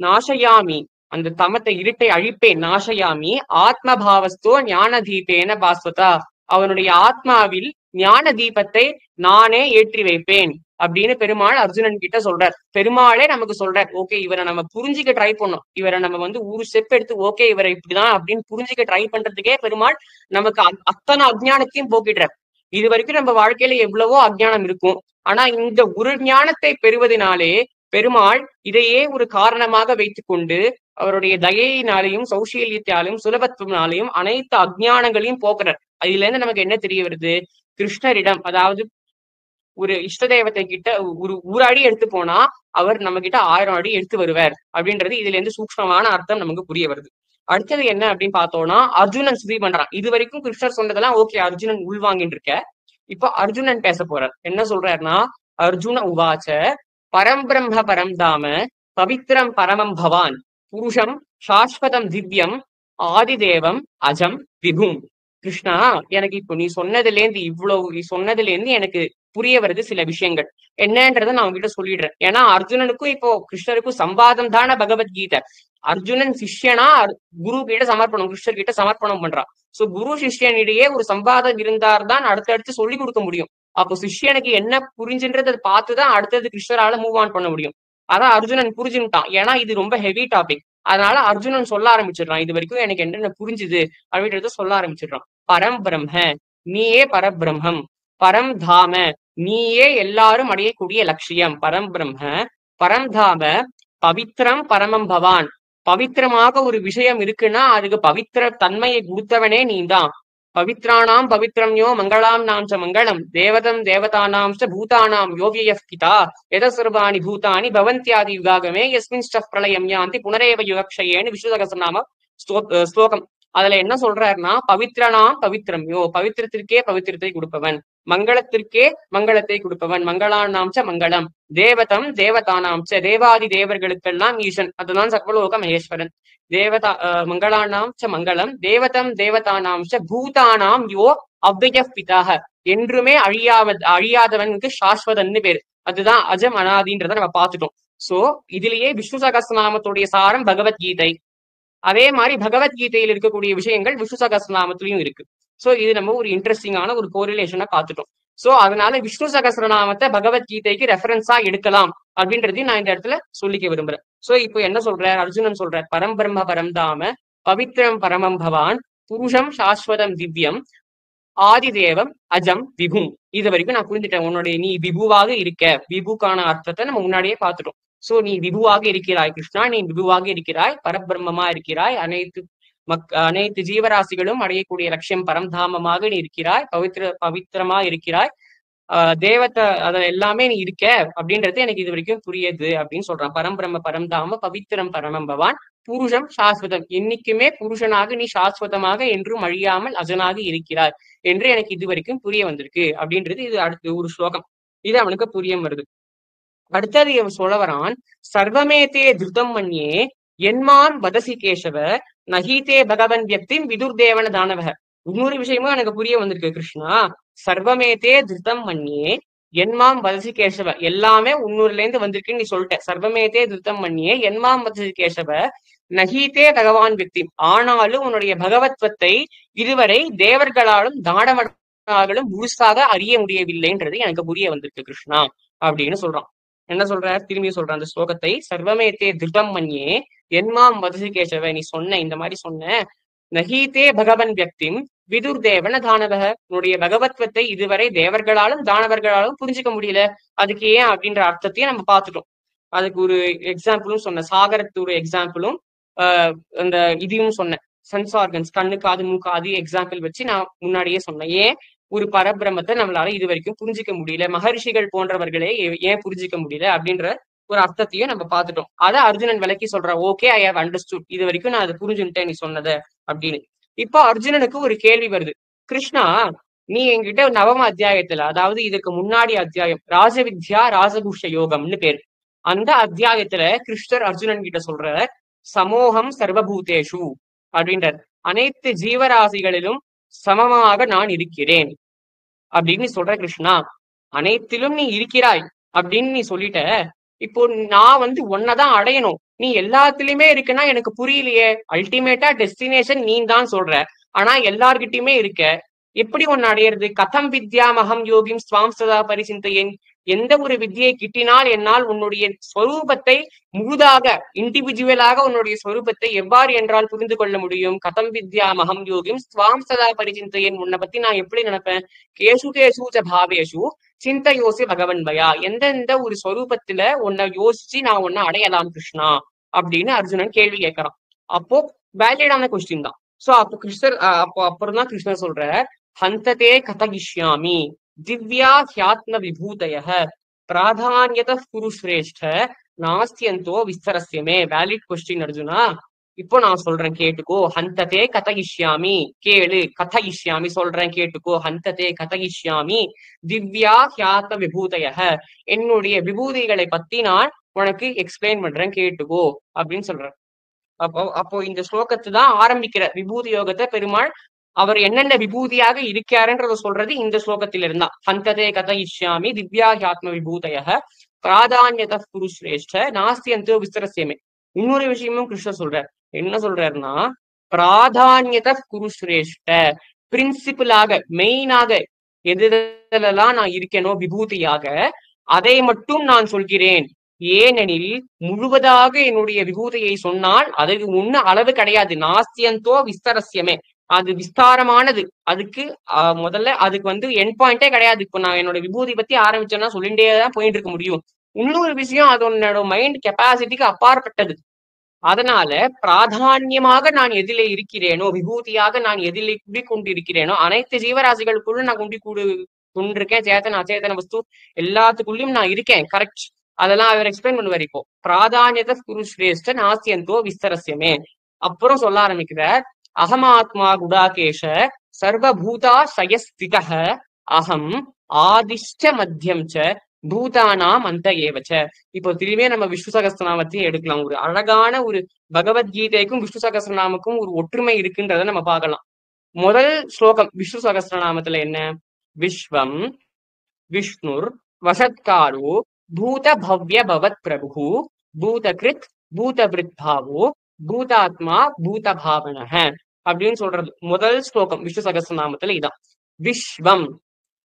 நாசயாமி அந்த தமத்தை இருட்டை அழிப்பேன், நாசயாமி ஆத்மபாவஸ்தோ ஞான தீபேன பாஸ்வதா, அவனுடைய ஆத்மாவில் ஞான தீபத்தை நானே ஏற்றி வைப்பேன் அப்படின்னு பெருமாள் அர்ஜுனன் கிட்ட சொல்றார். பெருமாளே நமக்கு சொல்றார், ஓகே இவரை நம்ம புரிஞ்சுக்க ட்ரை பண்ணோம், இவரை நம்ம வந்து ஒரு ஸ்டெப் எடுத்து ஓகே இவரை இப்படிதான் அப்படின்னு புரிஞ்சுக்க ட்ரை பண்றதுக்கே பெருமாள் நமக்கு அத்தனை அஜ்ஞானத்தையும் போக்கிடுறார். இது வரைக்கும் நம்ம வாழ்க்கையில எவ்வளவோ அஜ்ஞானம் இருக்கும். ஆனா இந்த ஒரு ஞானத்தை பெறுவதனாலே பெருமாள் இதையே ஒரு காரணமாக வைத்துக்கொண்டு அவருடைய தயையினாலையும் சௌசீல்யத்தாலையும் சுலபத்துவனாலையும் அனைத்து அஜ்ஞானங்களையும் போக்குறார். அதுல இருந்து நமக்கு என்ன தெரிய வருது? கிருஷ்ணரிடம், அதாவது ஒரு இஷ்ட தேவத்தை கிட்ட ஒரு அடி எடுத்து போனா அவர் நம்ம கிட்ட 1000 அடி எடுத்து வருவார் அப்படின்றது இதுல இருந்து சூக்ஷ்மமான அர்த்தம் நமக்கு புரிய வருது. அடுத்தது என்ன அப்படின்னு பார்த்தோம்னா, அர்ஜுனன் ஸ்துதி பண்றான். இது வரைக்கும் கிருஷ்ணர் சொன்னதெல்லாம் ஓகே, அர்ஜுனன் உள்வாங்கிட்டு இருக்க. இப்போ அர்ஜுனன் பேச போறார். என்ன சொல்றாருன்னா, அர்ஜுன உவாச்ச பரம் பிரம்ம பரம் தாம பவித்ரம் பரமம் பவான் புருஷம் சாஸ்வதம் திவ்யம் ஆதிதேவம் அஜம் விபும். கிருஷ்ணா, எனக்கு இப்போ நீ சொன்னதுல இருந்து எனக்கு புரிய வருது சில விஷயங்கள். என்னன்றதை நான் உங்ககிட்ட சொல்லிடுறேன். ஏன்னா அர்ஜுனனுக்கும் இப்போ கிருஷ்ணருக்கும் சம்வாதம் தானே பகவத்கீதை. அர்ஜுனன் சிஷ்யனா குரு கிட்ட சமர்ப்பணம், கிருஷ்ணர் கிட்ட சமர்ப்பணம் பண்றான். சோ குரு சிஷ்யனிடையே ஒரு சம்வாதம் இருந்தால்தான் அடுத்தடுத்து சொல்லி கொடுக்க முடியும். அப்போ சிஷ்யனுக்கு என்ன புரிஞ்சுன்றதை பார்த்துதான் அடுத்தது கிருஷ்ணரால மூவ் ஆன் பண்ண முடியும். அதான் அர்ஜுனன் புரிஞ்சுட்டான். ஏன்னா இது ரொம்ப ஹெவி டாபிக். அதனால அர்ஜுனன் சொல்ல ஆரம்பிச்சிடுறான், இது வரைக்கும் எனக்கு என்னென்ன புரிஞ்சுது அப்படின்றத சொல்ல ஆரம்பிச்சிடுறான். பரம் பிரம்ம, நீயே பரபிரம்மம். பரம் தாம, நீயே எல்லாரும் அடையக்கூடிய லட்சியம். பரம் பிரம்ம பரம் தாம பவித்ரம் பரமம் பவான். பவித்திரமாக ஒரு விஷயம் இருக்குன்னா அதுக்கு பவித்திர தன்மையை கொடுத்தவனே நீதான். பவித்ராணாம் பவித்ரம் யோ மங்களாம் நாம் ச மங்களம் தேவதம் தேவதானாம் ச பூதானாம் யோவிய பிதா எத சர்வாணி பூதானி பவந்தியாதி யுகாகமே யஸ்மின் ஸ்டப் பிரளயம் யாந்தி புனரேவ யுகக்ஷயேன்னு விஷ்ணு சகஸ்ரநாம ஸ்லோகம். அதுல என்ன சொல்றாருன்னா, பவித்ரனாம் பவித்ரம் யோ, பவித்திரத்திற்கே பவித்திரத்தை கொடுப்பவன், மங்களத்திற்கே மங்களத்தை கொடுப்பவன், மங்களானாம் ச மங்களம் தேவதம் தேவதானாம் ச, தேவாதி தேவர்களுக்கெல்லாம் ஈசன், அதுதான் சர்வலோக மகேஸ்வரன். தேவதா மங்களானாம் ச மங்களம் தேவதம் தேவதானாம் ச பூதானாம் யோ அவ்யய பிதாக, என்றுமே அழியாதவனுக்கு சாஸ்வதன்னு பேரு. அதுதான் அஜம் அனாதின்றத நம்ம பார்த்துட்டோம். சோ இதுலயே விஷ்ணு சகஸ்ரநாமத்துடைய சாரம் பகவத்கீதை. அதே மாதிரி பகவத்கீதையில் இருக்கக்கூடிய விஷயங்கள் விஷ்ணு சகஸ்ரநாமத்திலையும் இருக்கு. சோ இது நம்ம ஒரு இன்ட்ரெஸ்டிங்கான ஒரு கோரிலேஷனை பார்த்துட்டோம். சோ அதனால விஷ்ணு சகஸ்ரநாமத்தை பகவத்கீதைக்கு ரெஃபரன்ஸா எடுக்கலாம் அப்படின்றதையும் நான் இந்த இடத்துல சொல்லிக்க விரும்புறேன். சோ இப்போ என்ன சொல்றார் அர்ஜுனன்? சொல்றார் பரம் பிரம்ம பரம் தாம பவித்ரம் பரமம் பவான் புருஷம் சாஸ்வதம் திவ்யம் ஆதிதேவம் அஜம் விபும். இது வரைக்கும் நான் புரிஞ்சுட்டேன். உன்னுடைய நீ விபுவாக இருக்க, விபுக்கான அர்த்தத்தை நம்ம முன்னாடியே பார்த்துட்டோம். சோ நீ விபுவாக இருக்கிறாய் கிருஷ்ணா, நீ விபுவாக இருக்கிறாய், பரபிரம்மமா இருக்கிறாய், அனைத்து ஜீவராசிகளும் அடையக்கூடிய லட்சியம் பரம்தாமமாக நீ இருக்கிறாய், பவித்திரமா இருக்கிறாய், தேவத்தை அத எல்லாமே நீ இருக்க அப்படின்றது எனக்கு இது வரைக்கும் புரியுது அப்படின்னு சொல்றான். பரம்பிரம்ம பரம்தாம பவித்திரம் பரமம் பவான் புருஷம் சாஸ்வதம், என்னைக்குமே புருஷனாக நீ சாஸ்வதமாக என்றும் அழியாமல் அஜனாக இருக்கிறாய் என்று எனக்கு இது வரைக்கும் புரிய வந்திருக்கு அப்படின்றது இது அடுத்த ஒரு ஸ்லோகம். இது அவனுக்கு புரிய வருது. அடுத்தது இவன் சொல்ல வரான், சர்வமேதே திருதம் மன்யே என்மான் வதசி கேசவ நகீதே பகவன் வியக்திம் விதுர்தேவன தானவக. இன்னொரு விஷயமும் எனக்கு புரிய வந்திருக்கு கிருஷ்ணா. சர்வமேதே திருதம் மன்யே என்மாம் வதசி கேசவ, எல்லாமே உன்னூர்ல இருந்து வந்திருக்குன்னு நீ சொல்லிட்ட. சர்வமேதே திருதம் மன்யே என்மாம் வதசி கேசவ நகீதே பகவான் வியக்தி, ஆனாலும் உன்னுடைய பகவத்வத்தை இதுவரை தேவர்களாலும் தானவர்களாலும் முழுசாக அறிய முடியவில்லைன்றது எனக்கு புரிய வந்திருக்கு கிருஷ்ணா அப்படின்னு சொல்றான். என்ன சொல்றார்? திரும்பி சொல்றான் அந்த ஸ்லோகத்தை. சர்வமேத்தே திருதம் மன்யே என்மாம் வதசி கேசவ, நீ சொன்ன இந்த மாதிரி சொன்ன, நகீதே பகவன் வியக்திம் விதுர் தேவன தானவக, உன்னுடைய பகவத்வத்தை இதுவரை தேவர்களாலும் தானவர்களாலும் புரிஞ்சுக்க முடியல. அதுக்கு ஏன் அப்படின்ற அர்த்தத்தையும் நம்ம பார்த்துட்டோம். அதுக்கு ஒரு எக்ஸாம்பிளும் சொன்ன, சாகரத்து ஒரு எக்ஸாம்பிளும் அந்த இதையும் சொன்னேன், சென்ஸ் ஆர்கன்ஸ் கண்ணு காது மூக்கு அது எக்ஸாம்பிள் வச்சு நான் முன்னாடியே சொன்னேன். ஏன் ஒரு பரபிரமத்தை நம்மளால இது வரைக்கும் புரிஞ்சிக்க முடியல, மகரிஷிகள் போன்றவர்களே ஏன் புரிஞ்சிக்க முடியல அப்படின்ற ஒரு அர்த்தத்தையும் நம்ம பார்த்துட்டோம். அதை அர்ஜுனன் விளக்கி சொல்ற, ஓகே ஐ ஹவ் அண்டர்ஸ்டுட், இது வரைக்கும் நான் அதை புரிஞ்சுட்டேன் நீ சொன்னத அப்படின்னு. இப்போ அர்ஜுனனுக்கு ஒரு கேள்வி வருது, கிருஷ்ணா நீ என்கிட்ட நவம அத்தியாயத்துல, அதாவது இதுக்கு முன்னாடி அத்தியாயம் ராஜவித்யா ராஜகுஷ யோகம்னு பேரு, அந்த அத்தியாயத்துல கிருஷ்ணர் அர்ஜுனன் கிட்ட சொல்ற சமோகம் சர்வபூதேஷு அப்படின்றார். அனைத்து ஜீவராசிகளிலும் சமமாக நான் இருக்கிறேன் அப்படின்னு சொல்ற கிருஷ்ணா. அனைத்திலும் நீ இருக்கிறாய் அப்படின்னு நீ சொல்லிட்ட. இப்போ நான் ஒன்னதான் அடையணும், நீ எல்லாத்துலயுமே இருக்குன்னா எனக்கு புரியலையே. அல்டிமேட்டா டெஸ்டினேஷன் நீ தான் சொல்ற, ஆனா எல்லார்கிட்டயுமே இருக்க, எப்படி ஒன்னு அடையிறது? கதம் வித்யாமகம் யோகிம் ஸ்வாம் சதா பரிசிந்தையேன். எந்த ஒரு வித்தியை கிட்டினால் என்னால் உன்னுடைய ஸ்வரூபத்தை முழுதாக இண்டிவிஜுவலாக உன்னுடைய ஸ்வரூபத்தை எவ்வாறு என்றால் புரிந்து கொள்ள முடியும்? கதம் வித்யாமகம் யோகிம் ஸ்வாம் சதா பரிசிந்தையேன். உன்னை பத்தி நான் எப்படி நினைப்பேன்? கேசு கேசு ச பாவேஷு சிந்தையோசி பகவன்மயா. எந்தெந்த ஒரு ஸ்வரூபத்துல உன்னை யோசிச்சு நான் உன்னை அடையலாம் கிருஷ்ணா அப்படின்னு அர்ஜுனன் கேள்வி கேட்கறான். அப்போ வேலிடான கொஸ்டின் தான். சோ அப்போ கிருஷ்ணர் அப்புறம் தான் கிருஷ்ணர் சொல்ற ஹந்ததே கதகிஷ்யாமி திவ்யா ஹியாத்ம விபூதய பிராதான்யத குரு சிரேஷ்ட நாஸ்தியந்தோ விஸ்தரஸ்யமே. Valid question Arjuna. இப்போ நான் சொல்றேன் கேட்டுக்கோ. ஹந்ததே கதகிஷ்யாமி, கேளு. கதகிஷ்யாமி சொல்றேன் கேட்டுக்கோ. ஹந்ததே கதகிஷ்யாமி திவ்யா ஹியாத்ம விபூதய, என்னுடைய விபூதிகளை பத்தி நான் உனக்கு எக்ஸ்பிளைன் பண்றேன் கேட்டுக்கோ அப்படின்னு சொல்றேன். அப்போ இந்த ஸ்லோகத்தை தான் ஆரம்பிக்கிற விபூதி யோகத்தை பெருமாள் அவர் என்னென்ன விபூதியாக இருக்காருன்றத சொல்றது இந்த ஸ்லோகத்தில இருந்தா. ஹந்ததே கதயிஷ்யாமி திவ்யா ஹியாத்ம விபூதய பிராதான்யத குரு சிரேஷ்ட நாஸ்தியந்தோ விஸ்தரஸ்யமே. இன்னொரு விஷயமும் கிருஷ்ணர் சொல்றார். என்ன சொல்றாருன்னா, பிராதான்யத குரு சிரேஷ்ட, பிரின்சிபிளாக மெயினாக எதுலாம் நான் இருக்கேனோ விபூதியாக அதை மட்டும் நான் சொல்கிறேன். ஏனெனில் முழுவதாக என்னுடைய விபூதியை சொன்னால் அதுக்கு ஒண்ணு அளவு கிடையாது. நாஸ்தியந்தோ விஸ்தரஸ்யமே, அது விஸ்தாரமானது. அதுக்கு முதல்ல அதுக்கு என் பாயிண்டே கிடையாது. இப்போ நான் என்னோட விபூதி பத்தி ஆரம்பிச்சேன்னா சொல்லிட்டே தான் போயிட்டு இருக்க முடியும். இன்னொரு விஷயம், அது உன்னோட மைண்ட் கெப்பாசிட்டிக்கு அப்பாற்பட்டது. அதனால பிராதான்யமாக நான் எதிலே இருக்கிறேனோ, விபூதியாக நான் எதிலே குடிக்கொண்டிருக்கிறேனோ, அனைத்து ஜீவராசிகளுக்குள்ள நான் கொண்டிருக்கேன். சேத்தன அச்சேதன வஸ்து எல்லாத்துக்குள்ளயும் நான் இருக்கேன். கரெக்ட். அதெல்லாம் அவர் எக்ஸ்பிளைன் பண்ணுவார். இப்போ பிராதான்யத குரு சிரேஷ்ட நாஸ்தியந்தோ விஸ்தரஸ்யமே. அப்புறம் சொல்ல ஆரம்பிக்கிறார். அகமாத்மா குடாகேஷ சர்வபூதா சயஸ்திதஹ அகம் ஆதிஷ்ட மத்தியம் ச பூதானாம் அந்த ஏவச்ச. இப்போ திரும்பியே நம்ம விஷ்ணு சகஸ்ரநாமத்தையும் எடுக்கலாம். ஒரு அழகான ஒரு பகவத்கீதைக்கும் விஷ்ணு சகஸ்ரநாமக்கும் ஒரு ஒற்றுமை இருக்குன்றத நம்ம பார்க்கலாம். முதல் ஸ்லோகம் விஷ்ணு சகஸ்ரநாமத்துல என்ன? விஸ்வம் விஷ்ணுர் வசத்காரோ பூத பவ்ய பவத் பிரபு பூதகிருத் பூதபிருத் பாவோ பூதாத்மா பூத பாவனஹ அப்படின்னு சொல்றது முதல் ஸ்லோகம் விஷ்ணு சகஸ்ரநாமத்துல. இதான் விஸ்வம்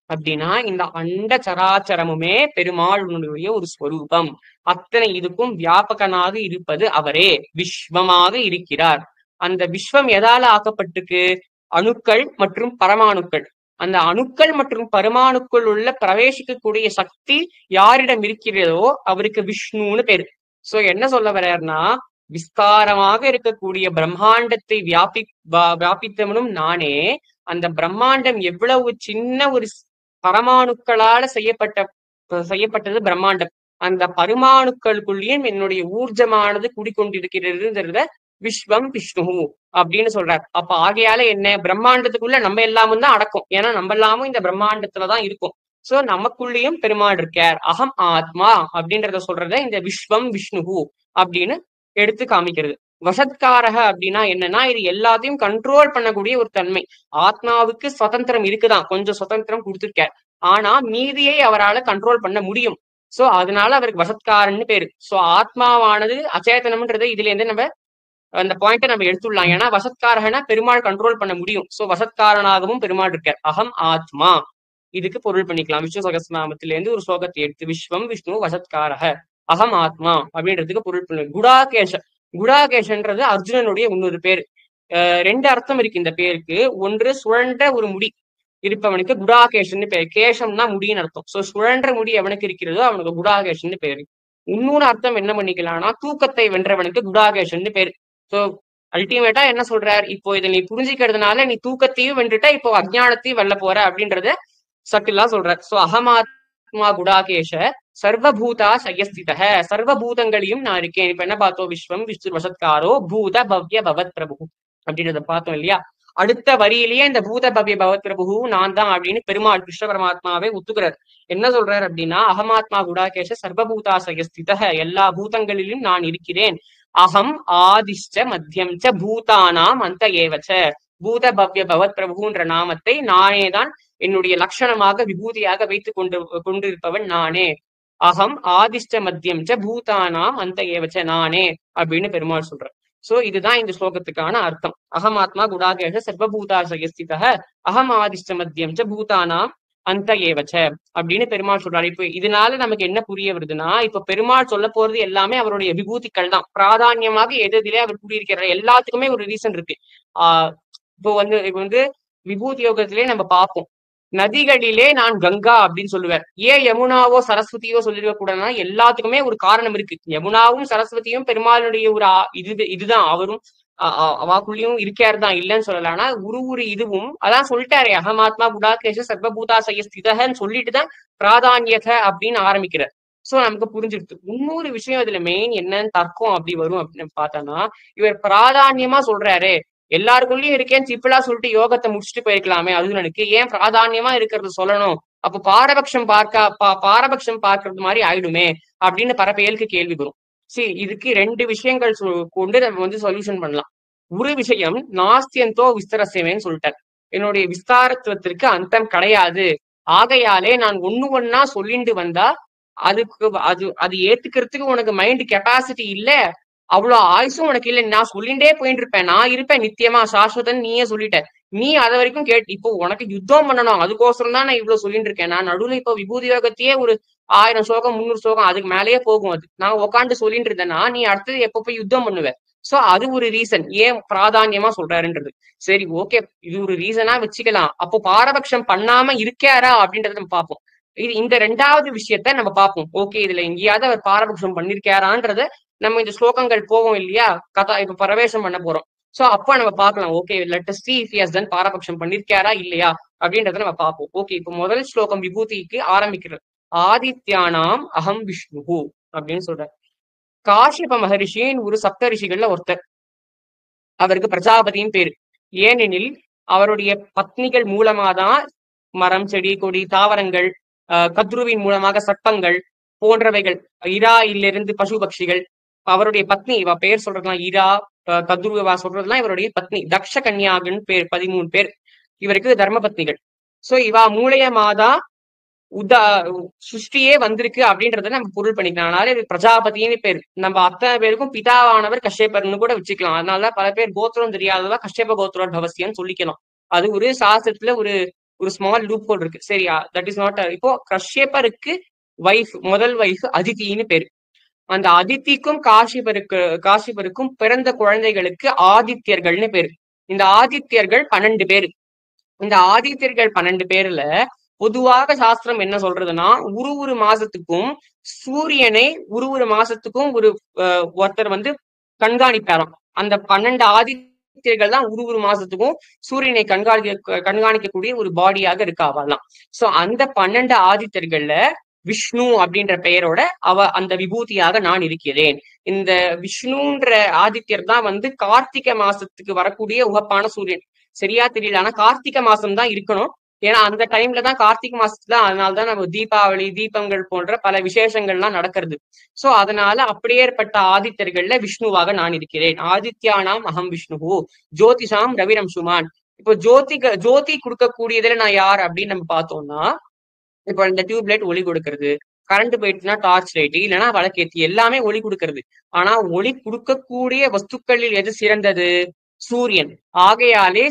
அப்படின்னா இந்த அண்ட சராச்சரமுமே பெருமாளுடைய ஒரு ஸ்வரூபம். அத்தனை இதுக்கும் வியாபகனாக இருப்பது அவரே, விஸ்வமாக இருக்கிறார். அந்த விஸ்வம் எதால ஆக்கப்பட்டிருக்கு? அணுக்கள் மற்றும் பரமாணுக்கள். அந்த அணுக்கள் மற்றும் பரமாணுக்கள் உள்ள பிரவேசிக்கக்கூடிய சக்தி யாரிடம் இருக்கிறதோ அவருக்கு விஷ்ணுன்னு பேரு. சோ என்ன சொல்ல வர்றாருன்னா, விஸ்தாரமாக இருக்கக்கூடிய பிரம்மாண்டத்தை வியாபித்தவனும் நானே. அந்த பிரம்மாண்டம் எவ்வளவு சின்ன ஒரு பரமாணுக்களால செய்யப்பட்டது பிரம்மாண்டம். அந்த பரமாணுக்களுக்குள்ளேயும் என்னுடைய ஊர்ஜமானது குடிக்கொண்டிருக்கிறதுங்கிறத விஸ்வம் விஷ்ணு அப்படின்னு சொல்றாரு. அப்ப ஆகையால என்ன, பிரம்மாண்டத்துக்குள்ள நம்ம எல்லாமும் தான் அடக்கும். ஏன்னா நம்ம எல்லாமும் இந்த பிரம்மாண்டத்துலதான் இருக்கும். சோ நமக்குள்ளேயும் பெருமாள் இருக்கார். அகம் ஆத்மா அப்படின்றத சொல்றத இந்த விஸ்வம் விஷ்ணு அப்படின்னு எடுத்து காமிக்கிறது. வசத்காரக அப்படின்னா என்னன்னா, இது எல்லாத்தையும் கண்ட்ரோல் பண்ணக்கூடிய ஒரு தன்மை. ஆத்மாவுக்கு சுதந்திரம் இருக்குதான், கொஞ்சம் சுதந்திரம் கொடுத்துருக்கார். ஆனா மீதியை அவரால் கண்ட்ரோல் பண்ண முடியும். சோ அதனால அவருக்கு வசத்காரன்னு பேரு. சோ ஆத்மாவானது அச்சேதனம்ன்றதை இதுல இருந்து நம்ம அந்த பாயிண்ட நம்ம எடுத்துடலாம். ஏன்னா வசத்காரகனா பெருமாள் கண்ட்ரோல் பண்ண முடியும். சோ வசத்காரனாகவும் பெருமாள் இருக்கார். அகம் ஆத்மா இதுக்கு பொருள் பண்ணிக்கலாம். விஷ்ணு சகஸ்ரநாமத்தில இருந்து ஒரு ஸ்லோகத்தை எடுத்து விஸ்வம் விஷ்ணு வசத்காரக அகம் ஆத்மா அப்படின்றதுக்கு பொருள் பண்ணு. குடாகேஷ, குடாகேஷன்றது அர்ஜுனனுடைய இன்னொரு பேரு. ரெண்டு அர்த்தம் இருக்கு இந்த பேருக்கு. ஒன்று சுழன்ற ஒரு முடி இருப்பவனுக்கு குடாகேஷன் பேரு. கேஷம்னா முடின்னு அர்த்தம். சோ சுழன்ற முடி எவனுக்கு இருக்கிறதோ அவனுக்கு குடாகேஷன் பேரு. இன்னொரு அர்த்தம் என்ன பண்ணிக்கலாம்னா, தூக்கத்தை வென்றவனுக்கு குடாகேஷன் பேரு. சோ அல்டிமேட்டா என்ன சொல்றார், இப்போ இதை நீ புரிஞ்சுக்கிறதுனால நீ தூக்கத்தையும் வென்றுட்ட, இப்போ அஜ்ஞானத்தையும் வெல்ல போற அப்படின்றத சட்டிலா சொல்றார். சோ அகமாத்மா குடாகேஷ சர்வபூதா சயஸ்திதஹ, சர்வபூதங்களையும் நான் இருக்கேன். இப்ப என்ன பார்த்தோம்? விஸ்வம் விஷ்ணு வசத்காரோ பூத பவ்ய பவத் பிரபு அப்படின்றத பார்த்தோம் இல்லையா? அடுத்த வரியிலேயே இந்த பூத பவ்ய பவத் பிரபு நான் தான் அப்படின்னு பெருமாள் கிருஷ்ண பரமாத்மாவே ஒத்துக்கிறார். என்ன சொல்றாரு அப்படின்னா, அகமாத்மா குடாகேஷ சர்வபூதாசய ஸ்திதஹ, எல்லா பூதங்களிலும் நான் இருக்கிறேன். அகம் ஆதிஷ்ட மத்தியம் ச பூதானாம் அந்த ஏவச்ச, பூத பவ்ய பவத் பிரபுன்ற நாமத்தை நானேதான் என்னுடைய லட்சணமாக விபூதியாக வைத்துக் கொண்டிருப்பவன் நானே. அகம் ஆதிஷ்ட மத்தியம் ச பூதானாம் அந்த ஏவச்ச, நானே அப்படின்னு பெருமாள் சொல்ற. சோ இதுதான் இந்த ஸ்லோகத்துக்கான அர்த்தம். அகமாத்மா குடாகேஷ சர்வபூதாசய ஸ்திதஹ அகம் ஆதிஷ்ட மத்தியம் ச பூதானாம் அந்த ஏவச்ச அப்படின்னு பெருமாள் சொல்றாரு. இப்ப இதனால நமக்கு என்ன புரிய வருதுன்னா, இப்ப பெருமாள் சொல்ல போறது எல்லாமே அவருடைய விபூதிகள் தான். பிராதான்யமாக எதிலே அவர் கூடியிருக்கிறார் எல்லாத்துக்குமே ஒரு ரீசன் இருக்கு. ஆஹ் இப்போ வந்து விபூதி யோகத்திலே நம்ம பார்ப்போம். நதிகளிலே நான் கங்கா அப்படின்னு சொல்லுவேன். ஏன் யமுனாவோ சரஸ்வதியோ சொல்லிருக்க கூடாதுன்னா, எல்லாத்துக்குமே ஒரு காரணம் இருக்கு. யமுனாவும் சரஸ்வதியும் பெருமாளுடைய ஒரு இதுதான். அவரும் அவாக்குள்ளயும் இருக்காரு தான், இல்லைன்னு சொல்லல. ஆனா ஒரு இதுவும் அதான் சொல்லிட்டாரு, அகமாத்மா குடாகேஷ சர்வபூதாசய ஸ்திதஹன்னு சொல்லிட்டுதான் பிராதான்யக அப்படின்னு ஆரம்பிக்கிறார். சோ நமக்கு புரிஞ்சிருக்கு. இன்னொரு விஷயம் இதுல மெயின் என்னன்னு தர்க்கம் அப்படி வரும் அப்படின்னு பார்த்தோம்னா, இவர் பிராதான்யமா சொல்றாரு, எல்லாருக்குள்ளயும் இருக்கேன்னு சிப்பிளா சொல்லிட்டு யோகத்தை முடிச்சுட்டு போயிருக்கலாமே அர்ஜுனனுக்கு, ஏன் பிராதான்யமா இருக்கிறது சொல்லணும்? அப்ப பாரபட்சம் பார்க்கறது மாதிரி ஆயிடுமே அப்படின்னு பரப்பேலுக்கு கேள்வி வரும். சரி, இதுக்கு ரெண்டு விஷயங்கள் கொண்டு நம்ம வந்து சொல்யூஷன் பண்ணலாம். ஒரு விஷயம் நாஸ்தியந்தோ விஸ்தரசேவேன்னு சொல்லிட்டார். என்னுடைய விஸ்தாரத்துவத்திற்கு அந்தம் கிடையாது. ஆகையாலே நான் ஒண்ணா சொல்லிட்டு வந்தா அதுக்கு அது ஏத்துக்கிறதுக்கு உனக்கு மைண்ட் கெப்பாசிட்டி இல்ல, அவ்வளவு ஆயுசும் உனக்கு இல்ல. நான் சொல்லிண்டே போயிட்டு இருப்பேன், நான் இருப்பேன் நித்தியமா சாஸ்வதன் நீயே சொல்லிட்ட. நீ அதை வரைக்கும் இப்போ உனக்கு யுத்தம் பண்ணணும், அதுக்கோசரம் தான் நான் இவ்வளவு சொல்லிட்டு இருக்கேன். நான் நடுவுல இப்ப விபூதி யோகத்தையே ஒரு 1000 ஸ்லோகம் 300 ஸ்லோகம் அதுக்கு மேலேயே போகும். அது நான் உட்காந்து சொல்லிட்டு இருந்தேன்னா நீ அடுத்தது எப்ப போய் யுத்தம் பண்ணுவேன். சோ அது ஒரு ரீசன் ஏன் பிராதான்யமா சொல்றாருன்றது. சரி, ஓகே, இது ஒரு ரீசனா வச்சுக்கலாம். அப்போ பாரபட்சம் பண்ணாம இருக்காரா அப்படின்றத நம்ம பார்ப்போம். இந்த ரெண்டாவது விஷயத்த நம்ம பார்ப்போம். ஓகே, இதுல எங்கேயாவது அவர் பாரபட்சம் பண்ணிருக்காரான்றத நம்ம இந்த ஸ்லோகங்கள் போவோம் இல்லையா, கதா இப்ப பிரவேசம் பண்ண போறோம். சோ அப்ப நம்ம பார்க்கலாம், okay let us see if he has done பாரபட்சம் பண்ணிருக்காரா இல்லையா அப்படின்றத நம்ம பார்ப்போம். ஓகே, இப்ப முதல் ஸ்லோகம் விபூதிக்கு ஆரம்பிக்கிறது. ஆதித்யானாம் அகம் விஷ்ணு அப்படின்னு சொல்றார். காஷ்யப மகரிஷியின் ஒரு சப்த ரிஷிகள்ல ஒருத்தர். அவருக்கு பிரஜாபதியின் பேரு. ஏனெனில் அவருடைய பத்னிகள் மூலமாதான் மரம், செடி, கொடி, தாவரங்கள், கத்ருவின் மூலமாக சட்டங்கள் போன்றவைகள், இராயிலிருந்து பசு பட்சிகள். அவருடைய பத்னி, இவ பேர் சொல்றதுலாம் இரா, கத்ருவா சொல்றதுலாம் இவருடைய பத்னி. தக்ஷ கன்யாகுன்னு பேர், 13 பேர் இவருக்கு தர்ம பத்னிகள். சோ இவா மூலயமாதா சுஷ்டியே வந்திருக்கு அப்படின்றத நம்ம பொருள் பண்ணிக்கலாம். அதனால இது பிரஜாபதினு பேர். நம்ம அத்தனை பேருக்கும் பிதாவானவர் கஷ்யப்பர்னு கூட வச்சுக்கலாம். அதனாலதான் பல பேர் கோத்திரம் தெரியாதவா கஷ்யப கோத்திர பவசியன்னு சொல்லிக்கலாம். அது ஒரு சாஸ்திரத்துல ஒரு ஸ்மால் லூப் ஹோல் இருக்கு. சரியா, தட் இஸ் நாட். இப்போ கஷ்யப்பருக்கு முதல் வைஃப் அதித்தின்னு பேரு. அந்த அதித்திக்கும் காசிபருக்கும் பிறந்த குழந்தைகளுக்கு ஆதித்யர்கள்னு பேரு. இந்த ஆதித்யர்கள் 12 பேரு. இந்த ஆதித்யர்கள் 12 பேர்ல பொதுவாக சாஸ்திரம் என்ன சொல்றதுன்னா, ஒரு மாசத்துக்கும் சூரியனை ஒரு மாசத்துக்கும் ஒருத்தர் வந்து கண்காணிப்பாராம். அந்த 12 ஆதித்யர்கள் தான் ஒரு மாசத்துக்கும் சூரியனை கண்காணிக்கக்கூடிய ஒரு பாடியாக இருக்காவலாம். சோ அந்த 12 ஆதித்யர்கள்ல விஷ்ணு அப்படின்ற பெயரோட அந்த விபூதியாக நான் இருக்கிறேன். இந்த விஷ்ணுன்ற ஆதித்யர் தான் வந்து கார்த்திகை மாசத்துக்கு வரக்கூடிய உகப்பான சூரியன். சரியா தெரியல, ஆனா கார்த்திகை மாசம் தான் இருக்கணும். ஏன்னா அந்த டைம்ல தான் கார்த்திகை மாசத்துல, அதனாலதான் நம்ம தீபாவளி, தீபங்கள் போன்ற பல விசேஷங்கள்லாம் நடக்கிறது. சோ அதனால அப்படியேற்பட்ட ஆதித்யர்கள்ல விஷ்ணுவாக நான் இருக்கிறேன். ஆதித்யானாம் அகம் விஷ்ணு ஜோதிஷாம் ரவிரம்சுமான். இப்போ ஜோதி கொடுக்கக்கூடியதுல நான் யார் அப்படின்னு நம்ம பார்த்தோம்னா, இப்போ இந்த டியூப்லைட் ஒளி கொடுக்கறது, கரண்ட் போயிடுச்சுன்னா டார்ச் லைட், இல்லைன்னா வழக்கேத்தி, எல்லாமே ஒளி கொடுக்கறது. ஆனா ஒளி கொடுக்கக்கூடிய வஸ்துக்களில் எது சிறந்தது? சூரியன். ஆகையாலே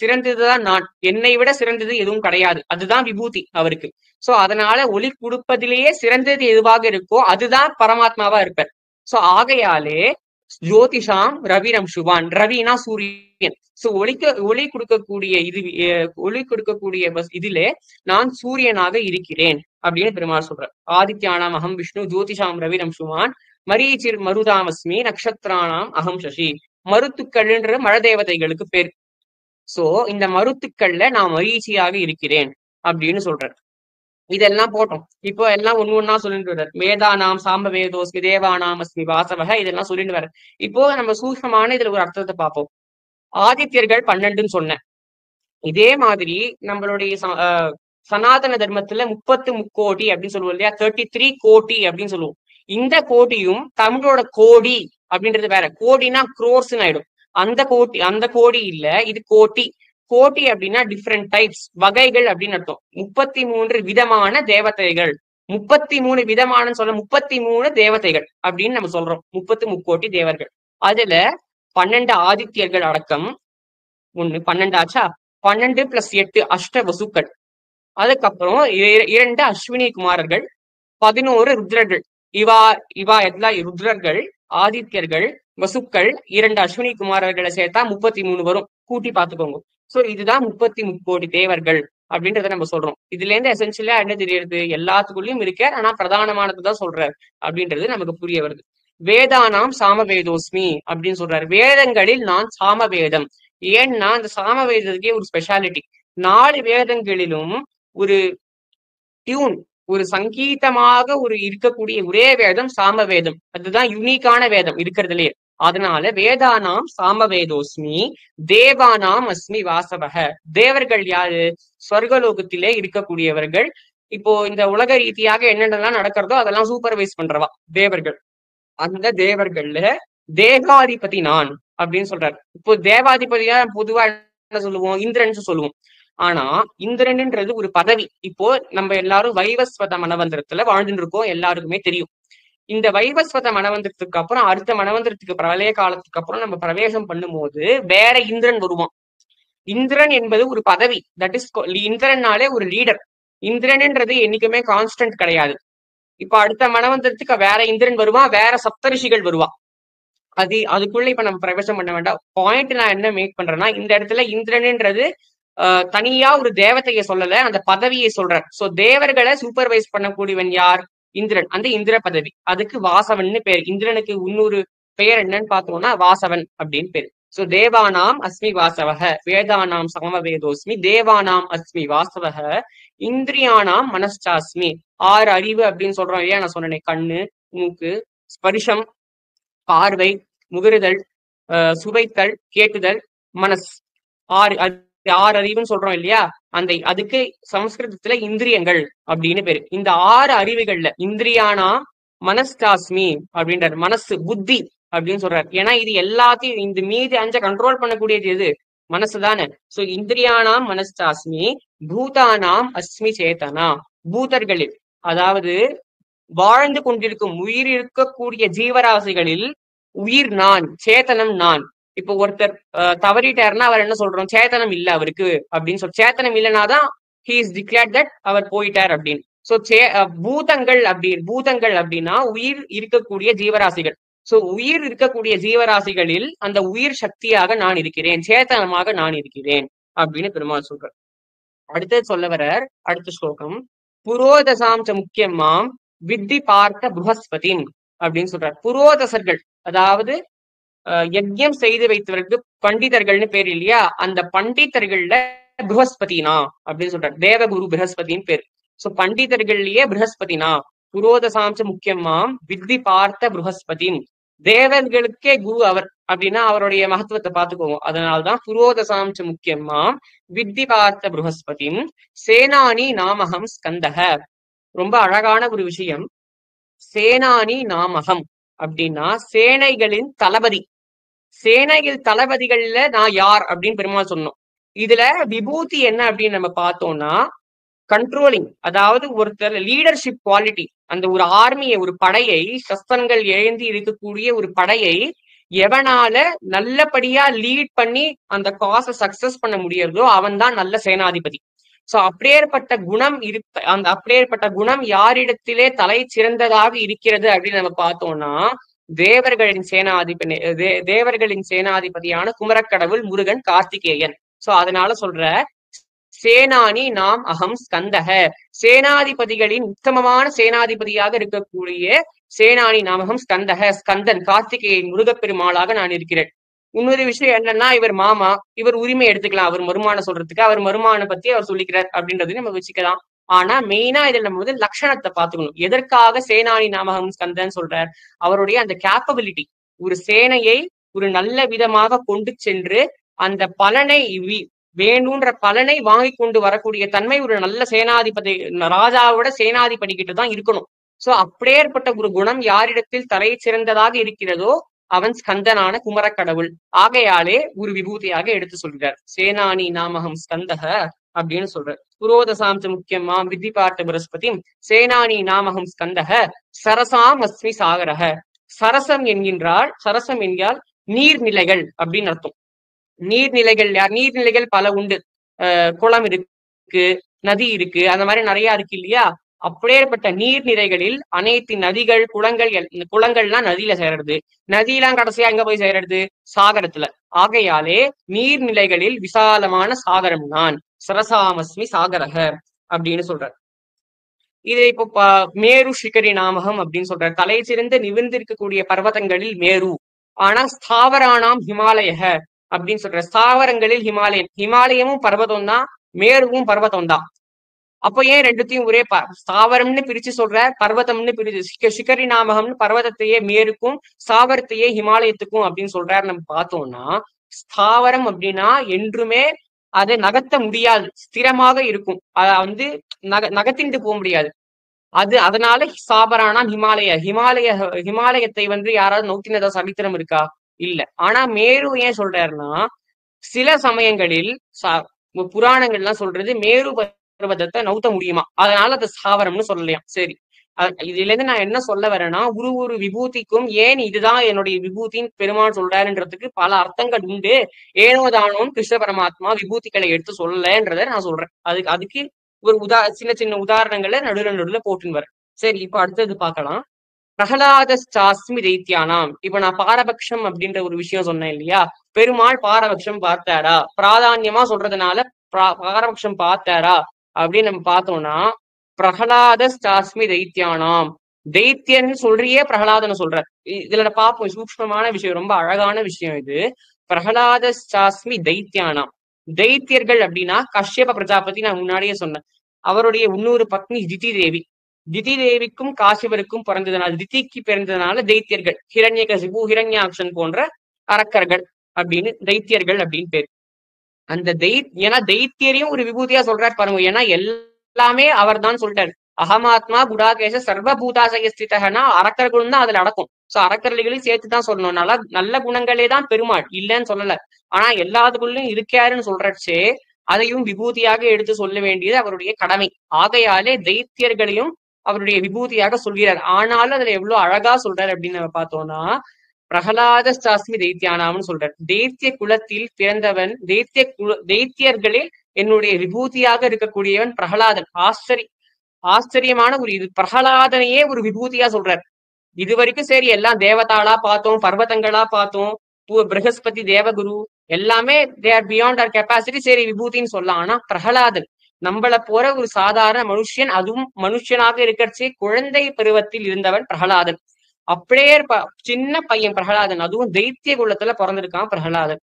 சிறந்ததுதான் நான். என்னை விட சிறந்தது எதுவும் கிடையாது. அதுதான் விபூதி அவருக்கு. சோ அதனால ஒளி கொடுப்பதிலேயே சிறந்தது எதுவாக இருக்கோ அதுதான் பரமாத்மாவா இருப்பார். சோ ஆகையாலே ஜோதிஷாம் ரவிரம் சுபான். ரவினா சூரியன். சோ ஒளி கொடுக்கக்கூடிய இதிலே நான் சூரியனாக இருக்கிறேன் அப்படின்னு பெருமாள் சொல்றார். ஆதித்யானாம் அகம் விஷ்ணு ஜோதிஷாம் ரவிரம் சுபான் மரீச்சிர் மருதாமஸ்மி நக்ஷத்ரானாம் அகம் சசி. மருத்துக்கள்ன்ற மழை தேவதைகளுக்கு பேர். சோ இந்த மருத்துக்கள்ல நான் மரீச்சியாக இருக்கிறேன் அப்படின்னு சொல்றார். இதெல்லாம் போட்டோம். இப்போ எல்லாம் ஒண்ணா சொல்லிட்டு வர்றார். வேதானாம் சாம்ப வேதோஸ்மி தேவானாம் அஸ்மி வாசவக, இதெல்லாம் சொல்லிட்டு வர்றார். இப்போ நம்ம சூக்ஷ்மமான இதுல ஒரு அர்த்தத்தை பார்ப்போம். ஆதித்யர்கள் 12ன்னு சொன்னேன். இதே மாதிரி நம்மளுடைய சனாதன தர்மத்துல 30 முக்கோடி அப்படின்னு சொல்லுவோம் இல்லையா, 33 கோடி அப்படின்னு சொல்லுவோம். இந்த கோடியும் தமிழோட கோடி அப்படின்றது வேற. கோடினா குரோர்ஸ் ஆயிடும். அந்த கோடி இல்ல, இது கோட்டி. கோட்டி அப்படின்னா டிஃப்ரெண்ட் டைப்ஸ், வகைகள் அப்படின்னு அர்த்தம். 33 விதமான தேவதைகள், 33 விதமான சொல்ல 33 தேவதைகள் அப்படின்னு நம்ம சொல்றோம். 30 முக்கோடி தேவர்கள். அதுல 12 ஆதித்யர்கள் அடக்கம் 12 ஆச்சா, 12 + 8 அஷ்ட வசுக்கள். அதுக்கப்புறம் 2 அஸ்வினி குமாரர்கள், 11 ருத்ரர்கள். இவா எல்லாம் ருத்ரர்கள், ஆதித்யர்கள், வசுக்கள், 2 அஸ்வினி குமாரர்களை சேர்த்தா 33 வரும். கூட்டி பார்த்துக்கோங்க. சோ இதுதான் 30 முக்கோடி தேவர்கள் அப்படின்றத நம்ம சொல்றோம். இதுல இருந்து எசென்சியலா என்ன தெரியுது, எல்லாத்துக்குள்ளயும் இருக்கார், ஆனா பிரதானமானதுதான் சொல்றாரு அப்படின்றது நமக்கு புரிய வருது. வேதானாம் சாமவேதோஸ்மி அப்படின்னு சொல்றாரு. வேதங்களில் நான் சாமவேதம். ஏன்னா அந்த சாமவேதத்துக்கே ஒரு ஸ்பெஷாலிட்டி. 4 வேதங்களிலும் ஒரு டியூன், ஒரு சங்கீதமாக இருக்கக்கூடிய ஒரே வேதம் சாமவேதம். அதுதான் யூனிக்கான வேதம் இருக்கிறதுலே. அதனால வேதானாம் சாமவேதோஸ்மி தேவானாம் அஸ்மி வாசவக. தேவர்கள் யாரு? சொர்க்கலோகத்திலே இருக்கக்கூடியவர்கள். இப்போ இந்த உலக ரீதியாக என்னென்னலாம் நடக்கிறதோ அதெல்லாம் சூப்பர்வைஸ் பண்றவா தேவர்கள். அந்த தேவர்கள்ல தேவாதிபதி நான் அப்படின்னு சொல்றாரு. இப்போ தேவாதிபதியா பொதுவா என்ன சொல்லுவோம், இந்திரன் சொல்லுவோம். ஆனா இந்திரன்ன்றது ஒரு பதவி. இப்போ நம்ம எல்லாரும் வைவஸ்வத மனவந்திரத்துல வாழ்ந்துட்டு இருக்கோம், எல்லாருக்குமே தெரியும். இந்த வைவஸ்வத மனவந்திரத்துக்கு அப்புறம் அடுத்த மனவந்திரத்துக்கு பிரளய காலத்துக்கு அப்புறம் நம்ம பிரவேசம் பண்ணும்போது வேற இந்திரன் வருவான். இந்திரன் என்பது ஒரு பதவி. தட் இஸ் இந்திரனாலே ஒரு லீடர். இந்திரன்ன்றது என்னைக்குமே கான்ஸ்டன்ட் கிடையாது. இப்ப அடுத்த மனவந்திரத்துக்கு வேற இந்திரன் வருவான், வேற சப்தரிஷிகள் வருவா. அதுக்குள்ள இப்ப நம்ம பிரவேசம் பண்ண வேண்டாம். பாயிண்ட் நான் என்ன மேக் பண்றேன்னா, இந்த இடத்துல இந்திரன்ன்றது தனியா ஒரு தேவதையை சொல்லல, அந்த பதவியை சொல்றார். சோ தேவர்களை சூப்பர்வைஸ் பண்ணக்கூடியவன் யார்? இந்திரன். அந்த இந்திர பதவி, அதுக்கு வாசவன் பேர். இந்திரனுக்கு இன்னொரு பெயர் என்னன்னு பார்த்தோம்னா வாசவன் அப்படின்னு பேரு. சோ தேவானாம் அஸ்மி வாசவக, வேதானாம் சமவேதோஸ்மி, தேவானாம் அஸ்மி வாசவக, இந்திரியானாம் மனசாஸ்மி. 6 அறிவு அப்படின்னு சொல்றோம் இல்லையா, நான் சொன்னேன். கண்ணு, மூக்கு, ஸ்பரிசம், பார்வை, முகருதல், சுவைத்தல், கேட்டுதல், மனஸ். 6 அறிவுன்னு சொல்றோம் இல்லையா, அதுக்கு சமஸ்கிருதத்துல இந்திரியங்கள் அப்படின்னு பேரு. இந்த 6 அறிவுகள்ல இந்திரியானா மனஸ்டாஸ்மி அப்படின்றாரு. மனசு, புத்தி அப்படின்னு சொல்றாரு. ஏன்னா இது எல்லாத்தையும், இந்த மீதி 5 கண்ட்ரோல் பண்ணக்கூடியது எது? மனசு தானே. சோ இந்திரியானாம் மனஸ்டாஸ்மி பூதானாம் அஸ்மி சேதனா. பூதர்களில், அதாவது வாழ்ந்து கொண்டிருக்கும் உயிர் இருக்கக்கூடிய ஜீவராசிகளில் உயிர் நான், சேத்தனம் நான். இப்போ ஒருத்தர் தவறிட்டாருன்னா அவர் என்ன சொல்றோம், சேத்தனம் இல்ல அவருக்கு அப்படின்னு சொல்லி. சேத்தனம் இல்லைனாதான் he is declared that அவர் போயிட்டார் அப்படின்னு. சோ பூதங்கள் அப்படின்னா உயிர் இருக்கக்கூடிய ஜீவராசிகள். சோ உயிர் இருக்கக்கூடிய ஜீவராசிகளில் அந்த உயிர் சக்தியாக நான் இருக்கிறேன், சேத்தனமாக நான் இருக்கிறேன் அப்படின்னு பெருமாள் சொல்றார். அடுத்தது சொல்ல வர்றார் அடுத்த ஸ்லோகம். புரோதசாம்ச முக்கியமாம் வித்தி பார்த்த புருஹஸ்பதி அப்படின்னு சொல்றார். புரோதசர்கள், அதாவது யஜ்யம் செய்து வைத்தவருக்கு பண்டிதர்கள்னு பேர் இல்லையா, அந்த பண்டிதர்கள்ல புருஹஸ்பதினா அப்படின்னு சொல்றார். தேவகுரு பிரகஸ்பதினு பேர். சோ பண்டிதர்கள்லயே பிரகஸ்பதினா. புரோதசாம்ச முக்கியமாம் வித்தி பார்த்த புருஹஸ்பதி. தேவர்களுக்கே குரு அவர் அப்படின்னா அவருடைய மகத்துவத்தை பார்த்துக்கோங்க. அதனால்தான் புரோதசாம்ச முக்கியமாம் வித்தி பார்த்த புருஹஸ்பதி சேனானி நாமகம் ஸ்கந்தக. ரொம்ப அழகான ஒரு விஷயம். சேனானி நாமகம் அப்படின்னா சேனைகளின் தளபதி. சேனைகள் தளபதிகள்ல நான் யார் அப்படின்னு பெருமாள் சொன்னோம். இதுல விபூதி என்ன அப்படின்னு நம்ம பார்த்தோம்னா கண்ட்ரோலிங், அதாவது ஒருத்தர் லீடர்ஷிப் குவாலிட்டி. அந்த ஒரு ஆர்மியை, ஒரு படையை, சஸ்திரங்கள் எழுந்தி இருக்கக்கூடிய ஒரு படையை எவனால நல்லபடியா லீட் பண்ணி அந்த காசை சக்சஸ் பண்ண முடியறதோ அவன் தான் நல்ல சேனாதிபதி. சோ அப்படியேற்பட்ட குணம் அப்படியேற்பட்ட குணம் யாரிடத்திலே தலை சிறந்ததாக இருக்கிறது அப்படின்னு நம்ம பார்த்தோம்னா தேவர்களின் சேனாதிபதியான குமரக்கடவுள் முருகன் கார்த்திகேயன். சோ அதனால சொல்ற சேனானி நாம் அகம் ஸ்கந்தக. சேனாதிபதிகளின் உத்தமமான சேனாதிபதியாக இருக்கக்கூடிய சேனானி நாமகம் ஸ்கந்தக. ஸ்கந்தன், கார்த்திகேயன், முருகப்பெருமாளாக நான் இருக்கிறேன். இன்னொரு விஷயம் என்னன்னா, இவர் மாமா, இவர் உரிமை எடுத்துக்கலாம் அவர் மருமானம் சொல்றதுக்கு. அவர் மருமானம் பத்தி அவர் சொல்லிக்கிறார் அப்படின்றது நம்ம வச்சுக்கலாம். ஆனா மெயினா இதுல நம்ம லட்சணத்தை பார்த்துக்கணும். எதற்காக சேனானி நாமகம் ஸ்கந்தன் சொல்றார்? அவருடைய அந்த கேப்பபிலிட்டி, ஒரு சேனையை ஒரு நல்ல விதமாக கொண்டு சென்று அந்த பலனை வேணுன்ற பலனை வாங்கி கொண்டு வரக்கூடிய தன்மை ஒரு நல்ல சேனாதிபதி, ராஜாவோட சேனாதிபதி கிட்ட தான் இருக்கணும். சோ அப்படியேற்பட்ட ஒரு குணம் யாரிடத்தில் தலை சிறந்ததாக இருக்கிறதோ அவன் ஸ்கந்தனான குமரக்கடவுள். ஆகையாலே ஒரு விபூதியாக எடுத்து சொல்கிறார். சேனானி நாமகம் ஸ்கந்தக அப்படின்னு சொல்றார். புரோதசாம்ச முக்கியமா விதி பார்த்த பிரஸ்பதி சேனானி நாமகம் ஸ்கந்தக சரசாம் அஸ்மி சாகரக. சரசம் என்கின்றால், சரசம் என்றால் நீர்நிலைகள் அப்படின்னு அர்த்தம். நீர்நிலைகள் நீர்நிலைகள் பல உண்டு. குளம் இருக்கு, நதி இருக்கு, அந்த மாதிரி நிறைய இருக்கு இல்லையா? அப்படியேற்பட்ட நீர்நிலைகளில் அனைத்து நதிகள், குளங்கள்லாம் நதியில சேருறது. நதியெல்லாம் கடைசியா எங்க போய் சேருறது? சாகரத்துல. ஆகையாலே நீர்நிலைகளில் விசாலமான சாகரம் நான், சரசாமஸ்மி சாகரக அப்படின்னு சொல்றார். இதை இப்போ மேரு சிகரி நாமகம் அப்படின்னு சொல்றார். தலை சிறந்து நிமிர்ந்திருக்கக்கூடிய பர்வதங்களில் மேரு. ஆனா ஸ்தாவரானாம் ஹிமாலய அப்படின்னு சொல்ற. ஸ்தாவரங்களில் ஹிமாலயன். ஹிமாலயமும் பர்வதம் தான், மேருவும் பர்வதம் தான். அப்ப ஏன் ரெண்டுத்தையும் ஒரே ஸ்தாவரம்னு பிரிச்சு சொல்ற, பர்வதம்னு பிரிச்சு சிகரி நாமகம்னு பர்வதத்தையே மேருக்கும் ஸ்தாவரத்தையே ஹிமாலயத்துக்கும் அப்படின்னு சொல்றாரு. நம்ம பார்த்தோம்னா ஸ்தாவரம் அப்படின்னா என்றுமே அதை நகர்த்த முடியாது, ஸ்திரமாக இருக்கும். அத நகர்த்திட்டு போக முடியாது. அதனால ஸ்தாவரானா ஹிமாலயத்தை யாராவது நோக்கினதா சரித்திரம் இருக்கா? இல்ல. ஆனா மேரு ஏன் சொல்றாருன்னா, சில சமயங்களில் புராணங்கள்லாம் சொல்றது மேரு பர்வதத்தை நவுத்த முடியுமா, அதனால அதை ஸ்தாவரம்னு சொல்லலையாம். சரி, இதுல இருந்து நான் என்ன சொல்ல வரேன்னா, ஒரு விபூதிக்கும் ஏன் இதுதான் என்னுடைய விபூதின்னு பெருமாள் சொல்றாருன்றதுக்கு பல அர்த்தங்கள் உண்டு. ஏனோதானோன்னு கிருஷ்ண பரமாத்மா விபூதிகளை எடுத்து சொல்லலன்றத நான் சொல்றேன். அதுக்கு ஒரு சின்ன சின்ன உதாரணங்களை நடுல போட்டுன்னு வரேன். சரி, இப்ப அடுத்தது பார்க்கலாம். பிரகலாதாஸ்மி தைத்தியானாம். இப்ப நான் பாரபட்சம் அப்படின்ற ஒரு விஷயம் சொன்னேன் இல்லையா? பெருமாள் பாரபட்சம் பார்த்தாரா, பிராதான்யமா சொல்றதுனால பாரபட்சம் பார்த்தாரா அப்படின்னு நம்ம பார்த்தோம்னா, பிரகலாதாஸ்மி தைத்தியானாம். தைத்தியன்னு சொல்றியே பிரகலாதன்னு சொல்றார். இதுல பார்ப்போம், சூக்ஷ்மமான விஷயம், ரொம்ப அழகான விஷயம் இது. பிரகலாதாஸ்மி தைத்தியானாம். தைத்தியர்கள் அப்படின்னா கஷ்யப பிரஜாபதி நான் முன்னாடியே சொன்னேன். அவருடைய இன்னொரு பத்னி திதி தேவி. திதி தேவிக்கும் காசிபருக்கும் பிறந்ததுனால, திதிக்கு பிறந்ததுனால தைத்தியர்கள். ஹிரண்யகசிபு, ஹிரண்யாக்ஷன் போன்ற அரக்கர்கள் அப்படின்னு தைத்தியர்கள் அப்படின்னு பேரு. அந்த ஏன்னா தைத்தியரையும் ஒரு விபூதியா சொல்றாரு பாருங்க. ஏன்னா எல்லாமே அவர் தான் சொல்றாரு. அகமாத்மா குடாகேச சர்வபூதாசய ஸ்திதகனா அரக்கர்களும் தான் அதுல அடக்கும். சோ அரக்கர்களையும் சேர்த்துதான் சொல்லணும். நல்ல குணங்களே தான் பெருமாள், இல்லைன்னு சொல்லல. ஆனா எல்லாத்துக்குள்ளும் இருக்காருன்னு சொல்றச்சே அதையும் விபூதியாக எடுத்து சொல்ல வேண்டியது அவருடைய கடமை. ஆகையாலே தைத்தியர்களையும் அவருடைய விபூதியாக சொல்கிறார். ஆனாலும் அதுல எவ்வளவு அழகா சொல்றாரு அப்படின்னு நம்ம பார்த்தோம்னா, பிரகலாதாஸ்மி தைத்தியானாம்னு சொல்றார். தைத்திய குலத்தில் பிறந்தவன், தைத்தியர்களில் என்னுடைய விபூதியாக இருக்கக்கூடியவன் பிரகலாதன். ஆச்சரியமான ஒரு இது. பிரகலாதனையே ஒரு விபூதியா சொல்றார். இது வரைக்கும் சரி எல்லாம் தேவதாளா பார்த்தோம், பர்வதங்களா பார்த்தோம், பிரகஸ்பதி, தேவகுரு எல்லாமே they are beyond our capacity, சரி விபூதின்னு சொல்லலாம். ஆனா பிரகலாதன் நம்மள போற ஒரு சாதாரண மனுஷன், அதுவும் மனுஷனாக இருக்கிறச்சே குழந்தை பருவத்தில் இருந்தவன் பிரகலாதன். அப்படியே சின்ன பையன் பிரகலாதன், அதுவும் தைத்திய குலத்துல பிறந்திருக்கான் பிரகலாதன்.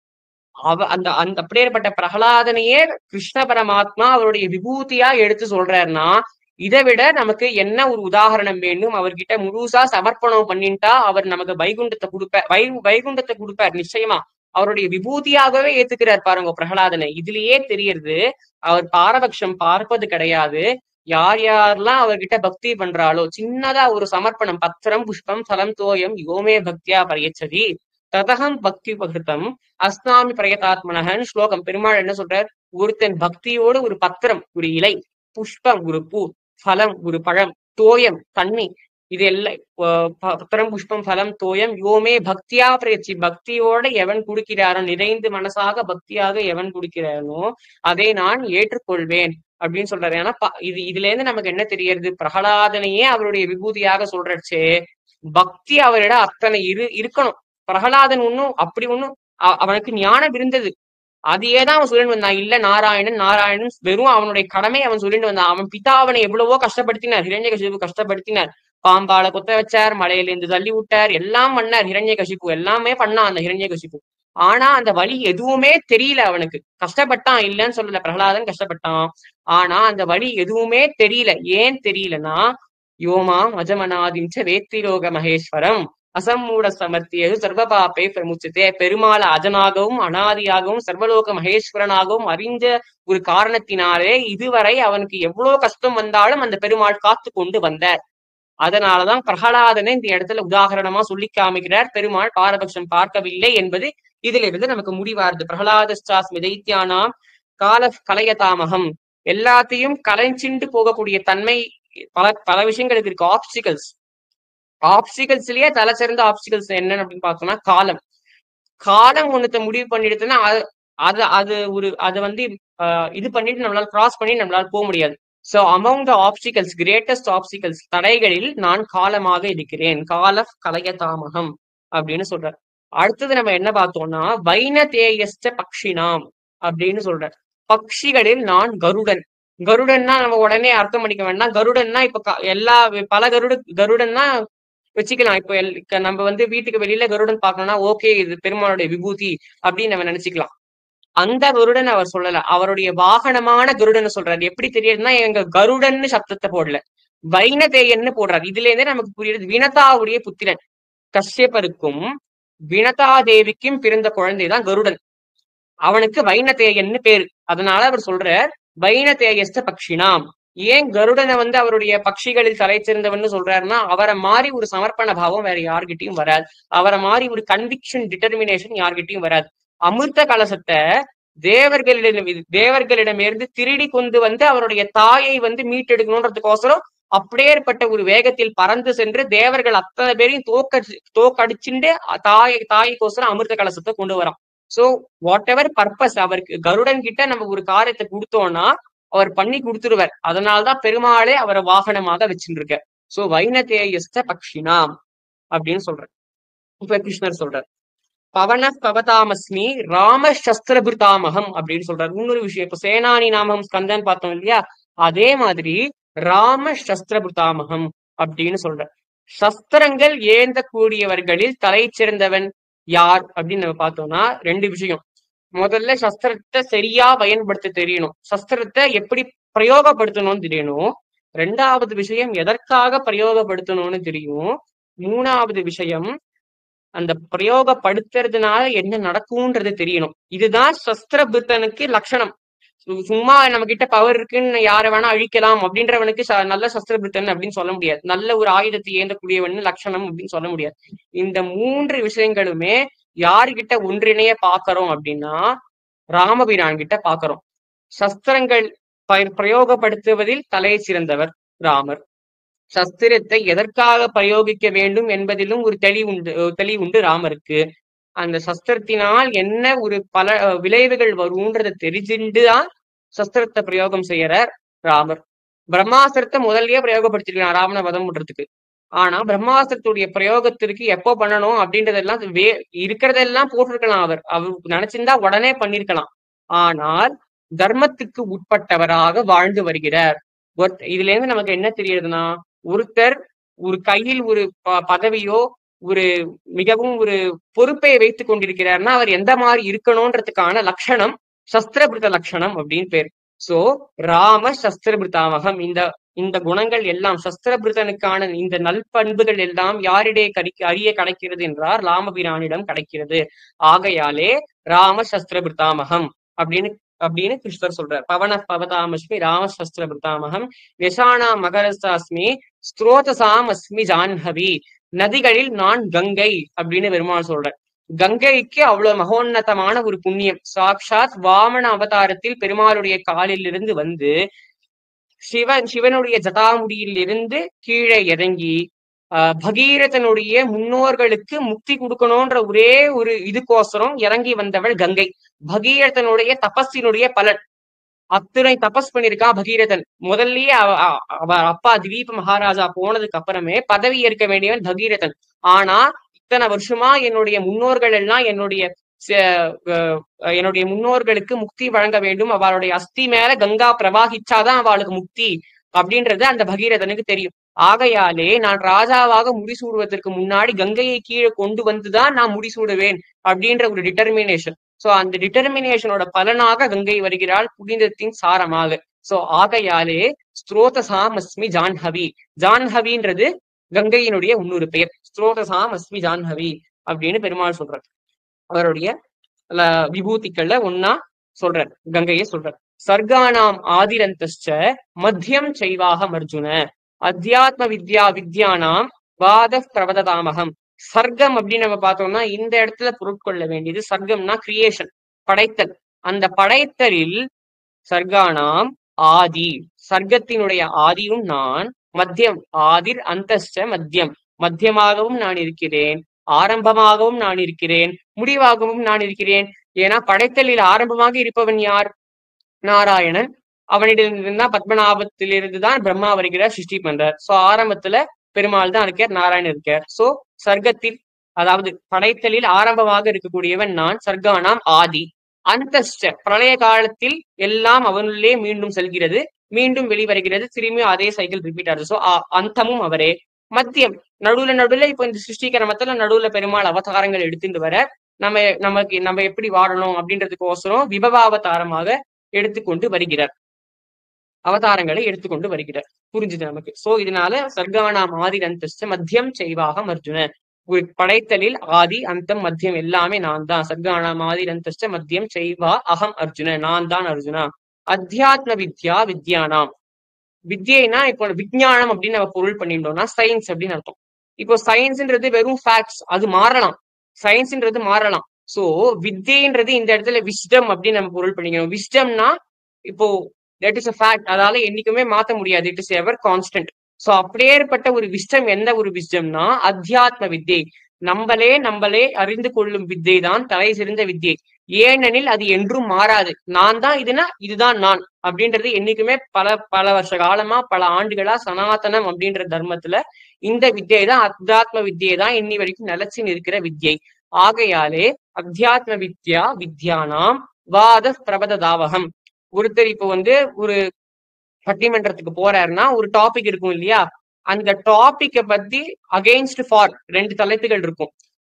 அந்த அப்படியேற்பட்ட பிரகலாதனையே கிருஷ்ண பரமாத்மா அவருடைய விபூதியா எடுத்து சொல்றாருன்னா, இதை விட நமக்கு என்ன ஒரு உதாரணம் வேண்டும்? அவர்கிட்ட முழுசா சமர்ப்பணம் பண்ணிட்டா அவர் நமக்கு வைகுண்டத்தை கொடுப்பார் நிச்சயமா. அவருடைய விபூதியாகவே ஏத்துக்கிறார் பாருங்க பிரகலாதனை. இதுலயே தெரியறது அவர் பாரபட்சம் பார்ப்பது கிடையாது. யார் யாரெல்லாம் அவர்கிட்ட பக்தி பண்றாளோ, சின்னதா ஒரு சமர்ப்பணம், பத்திரம் புஷ்பம் ஃபலம் தோயம் யோமே பக்தியா பரியச்சதி ததகம் பக்தி பகிருத்தம் அஸ்னாமி பிரயதாத்மனகன் ஸ்லோகம். பெருமாள் என்ன சொல்றார்? ஒருத்தன் பக்தியோடு ஒரு பத்திரம், ஒரு இலை, புஷ்பம் ஒரு பூ, ஃபலம் ஒரு பழம், தோயம் தண்ணி, இது எல்லாம் பத்திரம் புஷ்பம் ஃபலம் தோயம் யோமே பக்தியா பிரயச்சி, பக்தியோட எவன் குடிக்கிறாரோ, நிறைந்து மனசாக பக்தியாக எவன் குடிக்கிறானோ அதை நான் ஏற்றுக்கொள்வேன் அப்படின்னு சொல்றாரு. ஏன்னா இதுல இருந்து நமக்கு என்ன தெரியறது? பிரகலாதனையே அவருடைய விபூதியாக சொல்றச்சே பக்தி அவரிடம் அத்தனை இருக்கணும். பிரகலாதன் அப்படி அவனுக்கு ஞானம் இருந்தது. அதையேதான் அவன் சொல்லிட்டு வந்தான். இல்ல நாராயணன் வெறும் அவனுடைய கடமை அவன் சொல்லிட்டு வந்தான். அவன் பிதா அவனை எவ்வளவோ கஷ்டப்படுத்தினார், ஹிரண்யகசிபு கஷ்டப்படுத்தினார். பாம்பால குத்த வச்சார், மலையில இருந்து தள்ளி விட்டார், எல்லாம் பண்ணார் ஹிரண்யகசிபு, எல்லாமே பண்ணான் அந்த ஹிரண்யகசிபு. ஆனா அந்த வழி எதுவுமே தெரியல அவனுக்கு. கஷ்டப்பட்டான், இல்லைன்னு சொல்லல, பிரகலாதன் கஷ்டப்பட்டான். ஆனா அந்த வழி எதுவுமே தெரியல. ஏன் தெரியலன்னா, யோமாம் அஜமனாதிஞ்ச வேத்திலோக மகேஸ்வரம், அசம்மூட சமர்த்தியது சர்வபாப்பை பிரமுச்சதே. பெருமாள் அஜனாகவும் அனாதியாகவும் சர்வலோக மகேஸ்வரனாகவும் அறிஞ்ச ஒரு காரணத்தினாலே இதுவரை அவனுக்கு எவ்வளவு கஷ்டம் வந்தாலும் அந்த பெருமாள் காத்து கொண்டு வந்தார். அதனாலதான் பிரகலாதனை இந்த இடத்துல உதாகரணமா சொல்லி காமிக்கிறார். பெருமாள் பாரபட்சம் பார்க்கவில்லை என்பது இதிலிருந்து நமக்கு முடிவாருது. பிரகலாதாஸ்மி தைத்தியானாம் கால கலையதாமகம், எல்லாத்தையும் கலைஞ்சிண்டு போகக்கூடிய தன்மை பல விஷயங்களுக்கு இருக்கு. ஆப்ஸ்டிகல்ஸ்லயே தலை சிறந்த ஆப்ஸ்டிகல்ஸ் என்னன்னு அப்படின்னு பார்த்தோம்னா காலம் ஒண்ணுத்த முடிவு பண்ணிடுதுன்னா அது வந்து இது பண்ணிட்டு நம்மளால கிராஸ் பண்ணி நம்மளால போக முடியாது. So among the obstacles, greatest obstacles, தடைகளில் நான் காலமாக இருக்கிறேன். கால கலையதாமகம் அப்படின்னு சொல்றார். அடுத்தது நம்ம என்ன பார்த்தோம்னா வைனதேயஸ்ட பக்ஷினாம் அப்படின்னு சொல்றார். பக்ஷிகளில் நான் கருடன். கருடன்னா நம்ம உடனே அர்த்தம் பண்ணிக்க வேண்டாம். கருடன்னா இப்ப பல கருடன்னா வச்சுக்கலாம். இப்போ நம்ம வந்து வீட்டுக்கு வெளியில கருடன் பார்க்கணும்னா ஓகே இது பெருமாளுடைய விபூதி அப்படின்னு நம்ம நினைச்சுக்கலாம். அந்த கருடன் அவர் சொல்லல, அவருடைய வாகனமான கருடன் சொல்றாரு. எப்படி தெரியுதுன்னா எங்க கருடன்னு சப்தத்தை போடல, வைனதேயன்னு போடுறாரு. இதுல இருந்தே நமக்கு புரியுது வினதாவுடைய புத்திரன் கஷ்யப்பருக்கும் வினதா தேவிக்கும் பிறந்த குழந்தைதான் கருடன். அவனுக்கு வைனதேயன்னு பேரு. அதனால அவர் சொல்றார் வைனதேயஸ்ட பக்ஷினாம். ஏன் கருடனை வந்து அவருடைய பட்சிகளில் தலை சிறந்தவன்னு சொல்றாருன்னா அவரை மாதிரி ஒரு சமர்ப்பண பாவம் வேற யார்கிட்டயும் வராது. அவரை மாதிரி ஒரு கன்விக்ஷன் டிட்டர்மினேஷன் யார்கிட்டயும் வராது. அமிர்த கலசத்தை தேவர்களிடமிருந்து திருடி கொண்டு வந்து அவருடைய தாயை வந்து மீட்டெடுக்கணும்ன்றதுக்கோசரம் அப்படியேற்பட்ட ஒரு வேகத்தில் பறந்து சென்று தேவர்கள் அத்தனை பேரையும் தோக்கடிச்சுட்டு தாய்க்கோசரம் அமிர்த கலசத்தை கொண்டு வரான். சோ வாட் எவர் பர்பஸ் அவருக்கு கருடன் கிட்ட நம்ம ஒரு காரியத்தை கொடுத்தோம்னா அவர் பண்ணி கொடுத்துருவார். அதனால்தான் பெருமாளே அவரை வாகனமாக வச்சுட்டு இருக்க. சோ வைனதேயஸ்த பக்ஷினாம் அப்படின்னு சொல்றார். இப்ப கிருஷ்ணர் சொல்றார் பவன பவதாமஸ்மி ராம சஸ்திரபிருதாமகம் அப்படின்னு சொல்றாரு. இன்னொரு விஷயம், இப்ப சேனானி நாமகம் ஸ்கந்தன் பார்த்தோம் இல்லையா, அதே மாதிரி ராம சஸ்திரபிருதாமகம் அப்படின்னு சொல்ற. சஸ்திரங்கள் ஏந்தக்கூடியவர்களில் தலை சிறந்தவன் யார் அப்படின்னு நம்ம பார்த்தோம்னா ரெண்டு விஷயம். முதல்ல சஸ்திரத்தை சரியா பயன்படுத்த தெரியணும், சஸ்திரத்தை எப்படி பிரயோகப்படுத்தணும்னு தெரியணும். ரெண்டாவது விஷயம் எதற்காக பிரயோகப்படுத்தணும்னு தெரியும். மூணாவது விஷயம் அந்த பிரயோகப்படுத்துறதுனால என்ன நடக்கும்ன்றது தெரியணும். இதுதான் சஸ்திரபிருத்தனுக்கு லட்சணம். சும்மா நம்ம கிட்ட பவர் இருக்குன்னு யாரை வேணா அழிக்கலாம் அப்படின்றவனுக்கு நல்ல சஸ்திரபிருத்தன் அப்படின்னு சொல்ல முடியாது. நல்ல ஒரு ஆயுதத்தை ஏந்தக்கூடியவன் லட்சணம் அப்படின்னு சொல்ல முடியாது. இந்த மூன்று விஷயங்களுமே யாருகிட்ட ஒன்றிணைய பாக்குறோம் அப்படின்னா ராமபிரான் கிட்ட பாக்குறோம். சஸ்திரங்கள் பிரயோகப்படுத்துவதில் தலை சிறந்தவர் ராமர். சஸ்திரத்தை எதற்காக பிரயோகிக்க வேண்டும் என்பதிலும் ஒரு தெளிவுண்டு ராமருக்கு. அந்த சஸ்திரத்தினால் என்ன ஒரு பல விளைவுகள் வரும்ன்றதை தெரிஞ்சுட்டுதான் சஸ்திரத்தை பிரயோகம் செய்யறார் ராமர். பிரம்மாஸ்திரத்தை முதல்லயே பிரயோகப்படுத்திருக்கான் ராவண வதம் பண்றதுக்கு. ஆனா பிரம்மாஸ்திரத்துடைய பிரயோகத்திற்கு எப்போ பண்ணணும் அப்படின்றதெல்லாம் இருக்கிறதெல்லாம் போட்டிருக்கலாம். அவர் நினைச்சிருந்தா உடனே பண்ணிருக்கலாம். ஆனால் தர்மத்துக்கு உட்பட்டவராக வாழ்ந்து வருகிறார். இதுல இருந்து நமக்கு என்ன தெரியுதுன்னா ஒருத்தர் ஒரு கையில் ஒரு பதவியோ ஒரு மிகவும் ஒரு பொறுப்பை வைத்துக் கொண்டிருக்கிறார்னா அவர் எந்த மாதிரி இருக்கணும்ன்றதுக்கான லட்சணம் சஸ்திரபிருத்த லட்சணம் அப்படின்னு பேர். சோ ராம சஸ்திரபிருத்தாமகம். இந்த குணங்கள் எல்லாம் சஸ்திரபிருத்தனுக்கான இந்த நல்பண்புகள் எல்லாம் யாரிடையே அறிய கிடைக்கிறது என்றால் ராமபிரானிடம் கிடைக்கிறது. ஆகையாலே ராம சஸ்திரபிருத்தாமகம் அப்படின்னு கிருஷ்ணர் சொல்றார். பவன பவதாமஸ்மி ராமசஸ்திர பிருதாமகம் யசானா மகரஸ்தாஸ்மி ஸ்ரோதசாம் அஸ்மி ஜான்ஹவி. நதிகளில் நான் கங்கை அப்படின்னு பெருமாள் சொல்ற. கங்கைக்கு அவ்வளவு மகோன்னதமான ஒரு புண்ணியம். சாக்ஷாத் வாமன அவதாரத்தில் பெருமாளுடைய காலில் இருந்து வந்து சிவனுடைய ஜடாமுடியில் இருந்து கீழே இறங்கி பகீரதனுடைய முன்னோர்களுக்கு முக்தி கொடுக்கணும்ன்ற ஒரே ஒரு இதுக்கோசரம் இறங்கி வந்தவள் கங்கை. பகீரதனுடைய தபஸினுடைய பலன். அத்தனை தபஸ் பண்ணிருக்கா பகீரதன். முதல்லயே அவர் அப்பா திலீப மகாராஜா போனதுக்கு அப்புறமே பதவி ஏற்க வேண்டியவன் பகீரதன். ஆனா இத்தனை வருஷமா என்னுடைய முன்னோர்கள் எல்லாம் என்னுடைய முன்னோர்களுக்கு முக்தி வழங்க வேண்டும், அவளுடைய அஸ்தி மேல கங்கா பிரவாகிச்சாதான் அவளுக்கு முக்தி அப்படின்றது அந்த பகீரதனுக்கு தெரியும். ஆகையாலே நான் ராஜாவாக முடிசூடுவதற்கு முன்னாடி கங்கையை கீழே கொண்டு வந்துதான் நான் முடிசூடுவேன் அப்படின்ற ஒரு டிட்டர்மினேஷன். சோ அந்த டிட்டர்மினேஷனோட பலனாக கங்கை வருகிறாள் புனிதத்தின் சாரமாக. சோ ஆகையாலே ஸ்ரோதசாம் அஸ்மி ஜான்ஹவி. ஜான்ஹவின்றது கங்கையினுடைய இன்னொரு பெயர். ஸ்ரோதசாம் அஸ்மி ஜான்ஹவி அப்படின்னு பெருமாள் சொல்றார். அவருடைய விபூதிகள்ல ஒன்னா சொல்றார், கங்கையை சொல்றார். சர்க்கானாம் ஆதிரந்தஸ்ச மத்தியம் செய்வாகம் அர்ஜுன அத்தியாத்ம வித்யா வித்யானாம் வாத பிரவததாமகம். சர்க்கம் அப்படின்னு நம்ம பார்த்தோம்னா இந்த இடத்துல பொருட்கொள்ள வேண்டியது, சர்க்கம்னா கிரியேஷன், படைத்தல். அந்த படைத்தலில் சர்க்கானாம் ஆதி, சர்க்கத்தினுடைய ஆதியும் நான், மத்தியம் ஆதிர் அந்தஸ்ச மத்தியம், மத்தியமாகவும் நான் இருக்கிறேன், ஆரம்பமாகவும் நான் இருக்கிறேன், முடிவாகவும் நான் இருக்கிறேன். ஏன்னா படைத்தலில் ஆரம்பமாக இருப்பவன் யார்? நாராயணன். அவனிடம் தான் பத்மநாபத்திலிருந்து தான் பிரம்மா வருகிறார், சிருஷ்டி பண்றார். சோ ஆரம்பத்துல பெருமாள் தான் இருக்கார், நாராயணன் இருக்கார். சோ சர்க்கத்தில், அதாவது படைத்தலில் ஆரம்பமாக இருக்கக்கூடியவன் நான். சர்க்கானாம் ஆதி அந்தஸ்ட, பிரளய காலத்தில் எல்லாம் அவனுள்ளே மீண்டும் செல்கிறது, மீண்டும் வெளிவருகிறது, திரும்பியும் அதே சைக்கிள் ரிப்பீட் ஆகுது. சோ அந்தமும் அவரே. மத்தியம், நடுவுல இப்ப இந்த சிருஷ்டி கிரமத்துல நடுவுல பெருமாள் அவதாரங்கள் எடுத்துட்டு வர நம்ம எப்படி வாழணும் அப்படின்றதுக்கோசரம் விபவாவதாரமாக எடுத்துக்கொண்டு வருகிறார், அவதாரங்களை எடுத்துக்கொண்டு வருகிறார். புரிஞ்சுது நமக்கு. சோ இதனால சர்க்கானாம் ஆதி அந்தஸ்ட மத்தியம் செய்வாகம் அர்ஜுன, ஒரு படைத்தலில் ஆதி அந்தம் மத்தியம் எல்லாமே நான் தான். சர்க்கானாம் ஆதி அந்தஸ்ட மத்தியம் செய்வா அகம் அர்ஜுன, நான் தான் அர்ஜுனா. அத்தியாத்ம வித்யா வித்யானாம், வித்யைனா இப்போ விஞ்ஞானம் அப்படின்னு நம்ம பொருள் பண்ணிட்டோம்னா சயின்ஸ் அப்படின்னு அர்த்தம். இப்போ சயின்ஸ்ன்றது வெறும் ஃபேக்ட்ஸ், அது மாறலாம், சயின்ஸ்ன்றது மாறலாம். சோ வித்யன்றது இந்த இடத்துல விஸ்டம் அப்படின்னு நம்ம பொருள் பண்ணிக்கணும். விஸ்டம்னா இப்போ தட் இஸ் அ ஃபேக்ட், அதால என்னைக்குமே மாத்த முடியாது, it is ever constant. So அப்படியேற்பட்ட ஒரு விஸ்டம், எந்த ஒரு விஸ்டம்னா அத்தியாத்ம வித்யை, நம்மளே அறிந்து கொள்ளும் வித்தை தான் தலை சிறந்த வித்யை. ஏனெனில் அது என்றும் மாறாது. நான் தான் இதுனா இதுதான் நான் அப்படின்றது என்னைக்குமே பல வருஷ காலமா, பல ஆண்டுகளா சனாதனம் அப்படின்ற தர்மத்துல இந்த வித்யை தான், அத்தியாத்ம வித்யை தான் இன்னி வரைக்கும் நிலைச்சு நிற்கிற வித்யை. ஆகையாலே அத்தியாத்ம வித்யா வித்யானாம் வாத பிரபததாவகம். ஒருத்தர் இப்போ ஒரு பட்டிமன்றத்துக்கு போறாருன்னா ஒரு டாபிக் இருக்கும் இல்லையா, அந்த டாபிக்கை பத்தி அகெயின்ஸ்ட் ஃபார் 2 தலைப்புகள் இருக்கும்.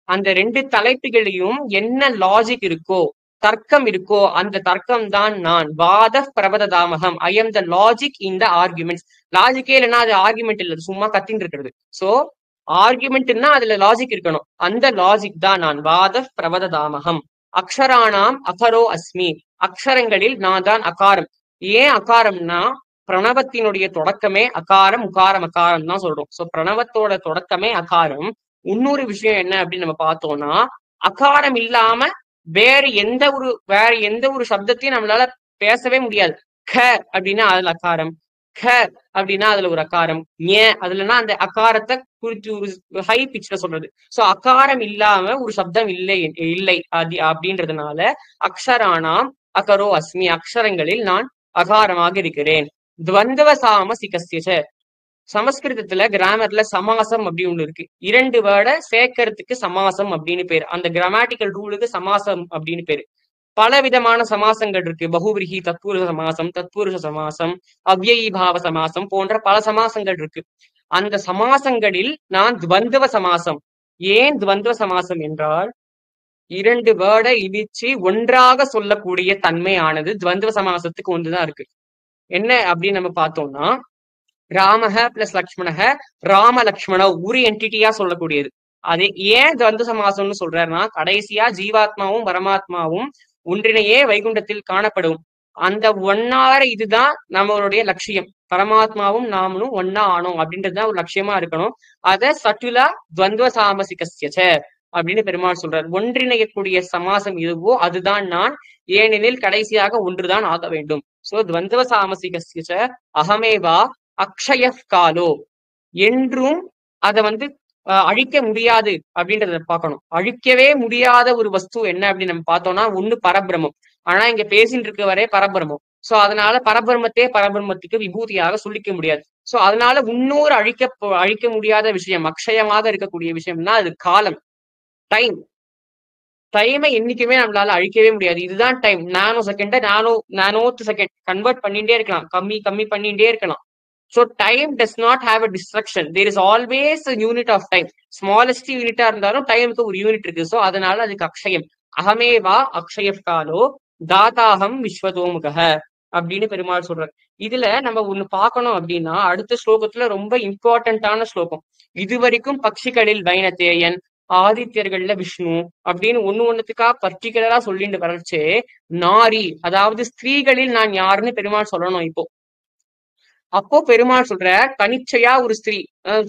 அந்த 2 தலைப்புகளையும் என்ன லாஜிக் இருக்கோ, தர்க்கம் இருக்கோ, அந்த தர்க்கம் தான் நான். வாத பிரபததாமகம், I am the logic in the arguments. லாஜிக்கே இல்லைன்னா அது ஆர்குமெண்ட் இல்லை, சும்மா கத்தின்னு இருக்கிறது. சோ ஆர்குமெண்ட்னா அதுல லாஜிக் இருக்கணும், அந்த லாஜிக் தான் நான். வாத பிரபததாமகம். அக்ஷராணாம் அகரோ அஸ்மி, அக்ஷரங்களில் நான் தான் அகாரம். ஏன் அகாரம்னா பிரணவத்தினுடைய தொடக்கமே அகாரம், உகாரம் அகாரம் தான் சொல்றோம். சோ பிரணவத்தோட தொடக்கமே அகாரம். இன்னொரு விஷயம் என்ன அப்படின்னு நம்ம பார்த்தோம்னா, அகாரம் இல்லாம வேற எந்த ஒரு சப்தத்தையும் நம்மளால பேசவே முடியாது. க அப்படின்னா அதுல அகாரம், க அப்படின்னா அதுல ஒரு அகாரம், அதுலன்னா அந்த அகாரத்தை குறித்து ஒரு ஹை பிச்ல சொல்றது. சோ அகாரம் இல்லாம ஒரு சப்தம் இல்லை அப்படின்றதுனால அக்ஷராணாம் அகரோ அஸ்மி, அக்ஷரங்களில் நான் அகாரமாக இருக்கிறேன். துவந்தவ சாமசிகஸ்ய, சமஸ்கிருதத்துல கிராமர்ல சமாசம் அப்படின்னு ஒண்ணு இருக்கு. 2 வேர்டை சேர்க்கறதுக்கு சமாசம் அப்படின்னு பேரு. அந்த கிராமட்டிக்கல் ரூலுக்கு சமாசம் அப்படின்னு பேரு. பல விதமான சமாசங்கள் இருக்கு. பகுவிரிகி தத்புருஷ சமாசம், தத்புருஷ சமாசம், அவ்யயீபாவ சமாசம் போன்ற பல சமாசங்கள் இருக்கு. அந்த சமாசங்களில் நான் துவந்தவ சமாசம். ஏன் துவந்தவ சமாசம் என்றால் 2 வேர்டை இடிச்சு ஒன்றாக சொல்லக்கூடிய தன்மையானது துவந்தவ சமாசத்துக்கு ஒன்றுதான் இருக்கு. என்ன அப்படின்னு நம்ம பார்த்தோம்னா, ராமஹ பிளஸ் லக்ஷ்மணஹ, ராம லக்ஷ்மண ஒரு என்டிட்டியா சொல்லக்கூடியது. அது ஏன் துவந்த சமாசம்னு சொல்றாருன்னா, கடைசியா ஜீவாத்மாவும் பரமாத்மாவும் ஒன்றினையே வைகுண்டத்தில் காணப்படும். அந்த ஒன்னார இதுதான் நம்மளுடைய லட்சியம். பரமாத்மாவும் நாமளும் ஒன்னா ஆனோம் அப்படின்றதுதான் ஒரு லட்சியமா இருக்கணும். அத சட்டுலா துவந்துவ சாமசிகஸ்ய அப்படின்னு பெருமாள் சொல்றார். ஒன்றிணையக்கூடிய சமாசம் எதுவோ அதுதான் நான், ஏனெனில் கடைசியாக ஒன்றுதான் ஆக வேண்டும். சோ துவந்துவ சாமசிகஸ்ய அகமேவா அக்ஷய காலோ, என்றும் அதை அழிக்க முடியாது அப்படின்றத பார்க்கணும். அழிக்கவே முடியாத ஒரு வஸ்து என்ன அப்படின்னு நம்ம பார்த்தோம்னா ஒண்ணு பரபிரமம். ஆனா இங்க பேசிட்டு இருக்க வரே பரபிரமம். சோ அதனால பரபிரமத்துக்கு விபூதியாக சொல்லிக்க முடியாது. சோ அதனால இன்னொரு அழிக்க முடியாத விஷயம், அக்ஷயமாக இருக்கக்கூடிய விஷயம்னா அது காலம், டைம். டைமை என்னைக்குமே நம்மளால அழிக்கவே முடியாது. இதுதான் டைம். நானோ செகண்ட், நானோத் செகண்ட் கன்வெர்ட் பண்ணிட்டே இருக்கலாம், கம்மி பண்ணிட்டே இருக்கலாம். So time does not have a destruction. There is always a unit of time. Smallest unit இருந்தாலும் டைமுக்கு ஒரு யூனிட் இருக்கு. சோ அதனால அதுக்கு அக்ஷயம். அகமேவா அக்ஷய காலோ தாதாகம் விஸ்வதோமுக. அப்படின்னு பெருமாள் சொல்றார். இதுல நம்ம ஒண்ணு பார்க்கணும் அப்படின்னா, அடுத்த ஸ்லோகத்துல ரொம்ப இம்பார்ட்டன்டான ஸ்லோகம். இதுவரைக்கும் பட்சிகளில் வைனதேயன், ஆதித்யர்கள்ல விஷ்ணு அப்படின்னு ஒண்ணுத்துக்கா பர்டிகுலரா சொல்லிட்டு வரச்சே, நாரி அதாவது ஸ்திரீகளில் நான் யாருன்னு பெருமாள் சொல்லணும் இப்போ. அப்போ பெருமாள் சொல்ற தனிச்சையா ஒரு ஸ்திரீ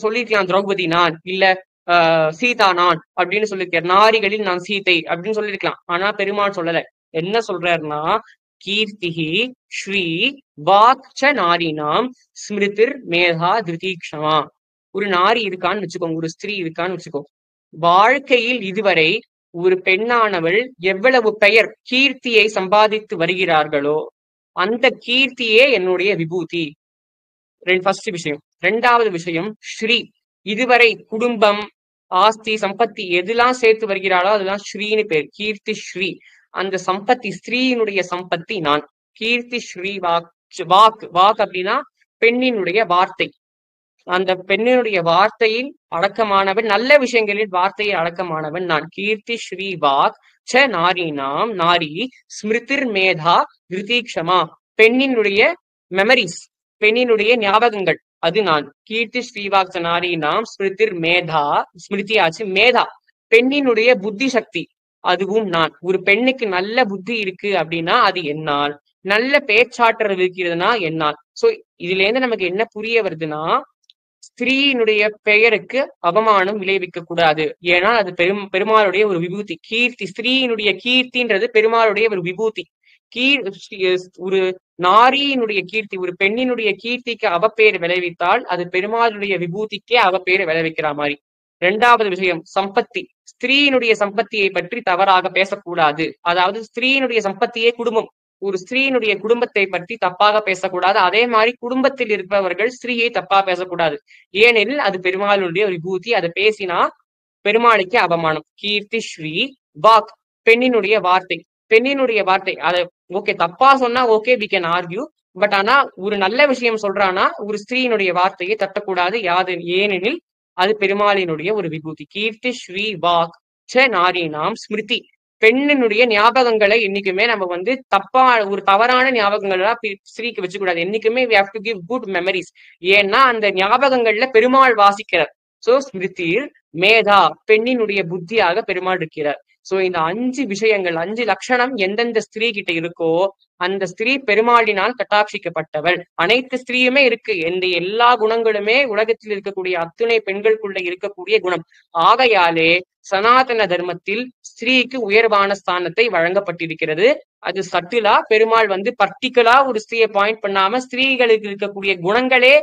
சொல்லிருக்கலாம், திரௌபதி நான், இல்ல சீதா நான் அப்படின்னு சொல்லியிருக்கார். நாரிகளில் நான் சீதை அப்படின்னு சொல்லியிருக்கலாம். ஆனா பெருமாள் சொல்லல. என்ன சொல்றாருன்னா, கீர்த்திஹி ஸ்ரீ வாக்ச நாரினாம் ஸ்மிருதிர் மேதா திருதீக்ஷமா. ஒரு நாரி இருக்கான்னு வச்சுக்கோங்க, ஒரு ஸ்திரீ இருக்கான்னு வச்சுக்கோ. வாழ்க்கையில் இதுவரை ஒரு பெண்ணானவள் எவ்வளவு பெயர் கீர்த்தியை சம்பாதித்து வருகிறார்களோ அந்த கீர்த்தியே என்னுடைய விபூதி. ஃபர்ஸ்ட் விஷயம். ரெண்டாவது விஷயம், ஸ்ரீ இதுவரை குடும்பம், ஆஸ்தி, சம்பத்தி எதெல்லாம் சேர்த்து வருகிறாளோ அதெல்லாம் ஸ்ரீன்னு பேர், கீர்த்தி ஸ்ரீ. அந்த சம்பத்தி, ஸ்திரீனுடைய சம்பத்தி நான். கீர்த்தி ஸ்ரீ வாக். வாக் வாக் அப்படின்னா பெண்ணினுடைய வார்த்தை. அந்த பெண்ணினுடைய வார்த்தையில் அடக்கமானவன், நல்ல விஷயங்களில் வார்த்தையில் அடக்கமானவன் நான். கீர்த்தி ஸ்ரீ வாக் ச நாரீனாம் நாரி ஸ்மிருதிர் மேதா திருதீக்ஷமா. பெண்ணினுடைய மெமரிஸ், பெண்ணினுடைய ஞாபகங்கள், அது நான். கீர்த்தி ஸ்ரீவாக் ச நாரீனாம் ஸ்மிருதிர் மேதா, ஸ்மிருதி ஆச்சு, மேதா பெண்ணினுடைய புத்தி சக்தி, அதுவும் நான். ஒரு பெண்ணுக்கு நல்ல புத்தி இருக்கு அப்படின்னா அது என்னால். நல்ல பேச்சாற்றல் இருக்கிறதுனா என்னால். சோ இதுல இருந்து நமக்கு என்ன புரிய வருதுன்னா, ஸ்திரீனுடைய பெயருக்கு அவமானம் விளைவிக்க கூடாது. ஏன்னா அது பெருமாளுடைய ஒரு விபூதி. கீர்த்தி, ஸ்திரீனுடைய கீர்த்தின்றது பெருமாளுடைய ஒரு விபூதி. ஒரு நாரியினுடைய கீர்த்தி, ஒரு பெண்ணினுடைய கீர்த்திக்கு அவப்பேறு விளைவித்தால் அது பெருமாளுடைய விபூதிக்கே அவப்பேறு விளைவிக்கிற மாதிரி. இரண்டாவது விஷயம், சம்பத்தி. ஸ்திரீனுடைய சம்பத்தியை பற்றி தவறாக பேசக்கூடாது. அதாவது ஸ்திரீனுடைய சம்பத்தியே குடும்பம். ஒரு ஸ்திரீனுடைய குடும்பத்தை பற்றி தப்பாக பேசக்கூடாது. அதே மாதிரி குடும்பத்தில் இருப்பவர்கள் ஸ்திரீயை தப்பா பேசக்கூடாது. ஏனெனில் அது பெருமாளுடைய ஒரு விபூதி. அதை பேசினா பெருமாளுக்கு அவமானம். கீர்த்தி ஸ்ரீ வாக், பெண்ணினுடைய வார்த்தை. பெண்ணினுடைய வார்த்தை அதை ஓகே தப்பா சொன்னா okay we can argue. But ஆனா ஒரு நல்ல விஷயம் சொல்றானா ஒரு ஸ்திரீனுடைய வார்த்தையை தட்டக்கூடாது. யாது ஏனெனில் அது பெருமாளினுடைய ஒரு விபூதி. கீர்த்தி ஸ்ரீ வாக் ச நாரீனாம் ஸ்மிருதி. பெண்ணினுடைய ஞாபகங்களை என்னைக்குமே நம்ம தப்பா, ஒரு தவறான ஞாபகங்கள்லாம் ஸ்திரீக்கு வச்சுக்கூடாது. என்னைக்குமே we have to give good memories. ஏன்னா அந்த ஞாபகங்கள்ல பெருமாள் வாசிக்கிறார். சோ ஸ்மிருதிர் மேதா, பெண்ணினுடைய புத்தியாக பெருமாள் இருக்கிறார். சோ இந்த 5 விஷயங்கள், 5 லட்சணம் எந்தெந்த ஸ்திரீ கிட்ட இருக்கோ அந்த ஸ்திரீ பெருமாளினால் கட்டாட்சிக்கப்பட்டவள். அனைத்து ஸ்திரீயுமே இருக்கு. எந்த எல்லா குணங்களுமே உலகத்தில் இருக்கக்கூடிய அத்துணை பெண்களுக்குள்ள இருக்கக்கூடிய குணம். ஆகையாலே சனாதன தர்மத்தில் ஸ்திரீக்கு உயர்வான ஸ்தானத்தை வழங்கப்பட்டிருக்கிறது. அது சட்டிலா பெருமாள் பர்டிகுலா ஒரு ஸ்திரீயை பாயிண்ட் பண்ணாம ஸ்திரீகளுக்கு இருக்கக்கூடிய குணங்களே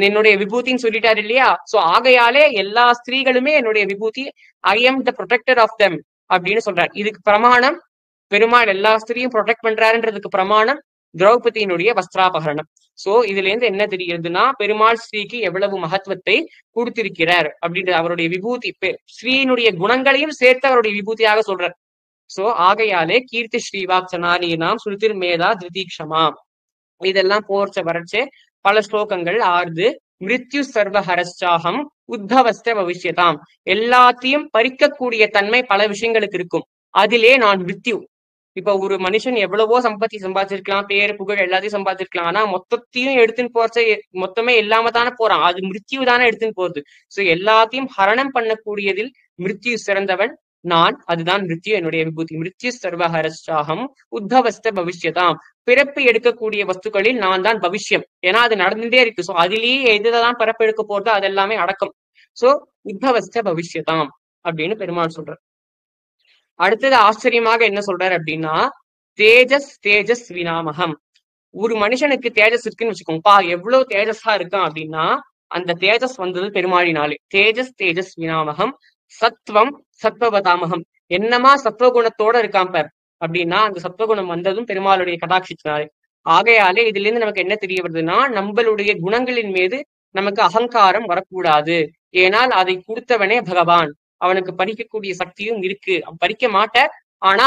என்னுடைய விபூதின்னு சொல்லிட்டாரு இல்லையா? சோ ஆகையாலே எல்லா ஸ்திரீகளுமே என்னுடைய விபூதி. I am the protector of them அப்படின்னு சொல்றாரு. இதுக்கு பிரமாணம் பெருமாள் எல்லா ஸ்திரீயும் ப்ரொடெக்ட் பண்றாருன்றதுக்கு பிரமாணம் திரௌபதியினுடைய வஸ்திராபகரணம். சோ இதுல இருந்து என்ன தெரியுதுன்னா, பெருமாள் ஸ்ரீக்கு எவ்வளவு மகத்துவத்தை கொடுத்திருக்கிறார் அப்படின்ற அவருடைய விபூதி, ஸ்ரீனுடைய குணங்களையும் சேர்த்து அவருடைய விபூதியாக சொல்றார். சோ ஆகையாலே கீர்த்தி ஸ்ரீவாக் சனாரீனாம் ஸ்ருதிர் மேதா திருதீக்ஷமா. இதெல்லாம் போர்ச்ச வரச்சே பல ஸ்லோகங்கள் ஆறுது. மிருத்யு சர்வ ஹரஸ்சாகம் உத்பவஸ்த பவிஷ்யதாம். எல்லாத்தையும் பறிக்கக்கூடிய தன்மை பல விஷயங்களுக்கு இருக்கும். அதிலே நான் மிருத்யு. இப்ப ஒரு மனுஷன் எவ்வளவோ சம்பத்தி சம்பாதிச்சிருக்கலாம், பேரு புகழ் எல்லாத்தையும் சம்பாதிச்சிருக்கலாம். ஆனா மொத்தத்தையும் எடுத்துன்னு போறச்ச மொத்தமே இல்லாம தானே போறான். அது மிருத்யு தானே எடுத்துன்னு போறது. சோ எல்லாத்தையும் ஹரணம் பண்ணக்கூடியதில் மிருத்யு சிறந்தவன் நான். அதுதான் மிருத்யு, என்னுடைய விபூதி. மிருத்யு சர்வஹரஸ்சாகம் உத்பவஸ்த பவிஷ்யதாம். பிறப்பு எடுக்கக்கூடிய வஸ்துக்களில் நான் தான் பவிஷ்யம். ஏன்னா அது நடந்துட்டே இருக்கு. சோ அதுலயே எதுதான் பிறப்பு எடுக்க போறதோ அது எல்லாமே அடக்கம். சோ உத்பவஸ்த பவிஷ்யதாம் அப்படின்னு பெருமாள் சொல்றார். அடுத்தது ஆச்சரியமாக என்ன சொல்றாரு அப்படின்னா, தேஜஸ் தேஜஸ் வினாமகம். ஒரு மனுஷனுக்கு தேஜஸ் இருக்குன்னு வச்சுக்கோங்கப்பா, எவ்வளவு தேஜஸா இருக்கான் அப்படின்னா அந்த தேஜஸ் வந்தது பெருமாளினாலே. தேஜஸ் தேஜஸ் வினாமகம். சத்வம் சத்வபதாமகம். என்னமா சத்வகுணத்தோட இருக்கான் பார் அப்படின்னா அந்த சத்வகுணம் வந்ததும் பெருமாளுடைய கடாட்சித்தினாலே. ஆகையாலே இதுல இருந்து நமக்கு என்ன தெரிய வருதுன்னா, நம்மளுடைய குணங்களின் மீது நமக்கு அகங்காரம் வரக்கூடாது. ஏனால் அதை கொடுத்தவனே பகவான். அவனுக்கு பறிக்கக்கூடிய சக்தியும் இருக்கு. பறிக்க மாட்ட, ஆனா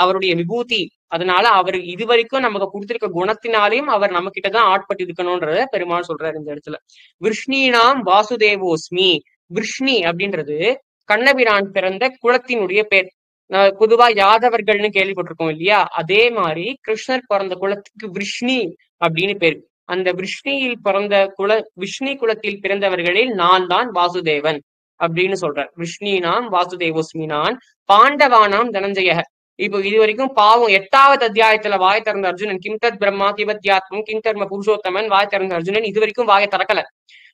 அவருடைய விபூதி. அதனால அவர் இதுவரைக்கும் நமக்கு கொடுத்திருக்க குணத்தினாலையும் அவர் நம்ம கிட்டதான் ஆட்பட்டு இருக்கணும்ன்றத பெருமாள் சொல்றாரு இந்த இடத்துல. விஷ்ணினாம் வாசுதேவோஸ்மி. விஷ்ணி அப்படின்றது கண்ணபிரான் பிறந்த குலத்தினுடைய பேர். பொதுவா யாதவர்கள்னு கேள்விப்பட்டிருக்கோம் இல்லையா? அதே மாதிரி கிருஷ்ணர் பிறந்த குலத்துக்கு விஷ்ணி அப்படின்னு பேரு. அந்த விஷ்ணியில் பிறந்த விஷ்ணி குலத்தில் பிறந்தவர்களில் நான் தான் வாசுதேவன் அப்படின்னு சொல்றார். விஷ்ணினாம் வாசுதேவோஸ்மி நான் பாண்டவானாம் தனஞ்சய. இப்போ இது வரைக்கும் பாவம் 8வது அத்தியாயத்துல வாய் திறந்த அர்ஜுனன் கிம்தத் பிரம்மா கிபத்யாத்மம் கிங்கர்ம புருஷோத்தமன் வாய் திறந்த அர்ஜுனன் இது வரைக்கும் வாயை திறக்கல.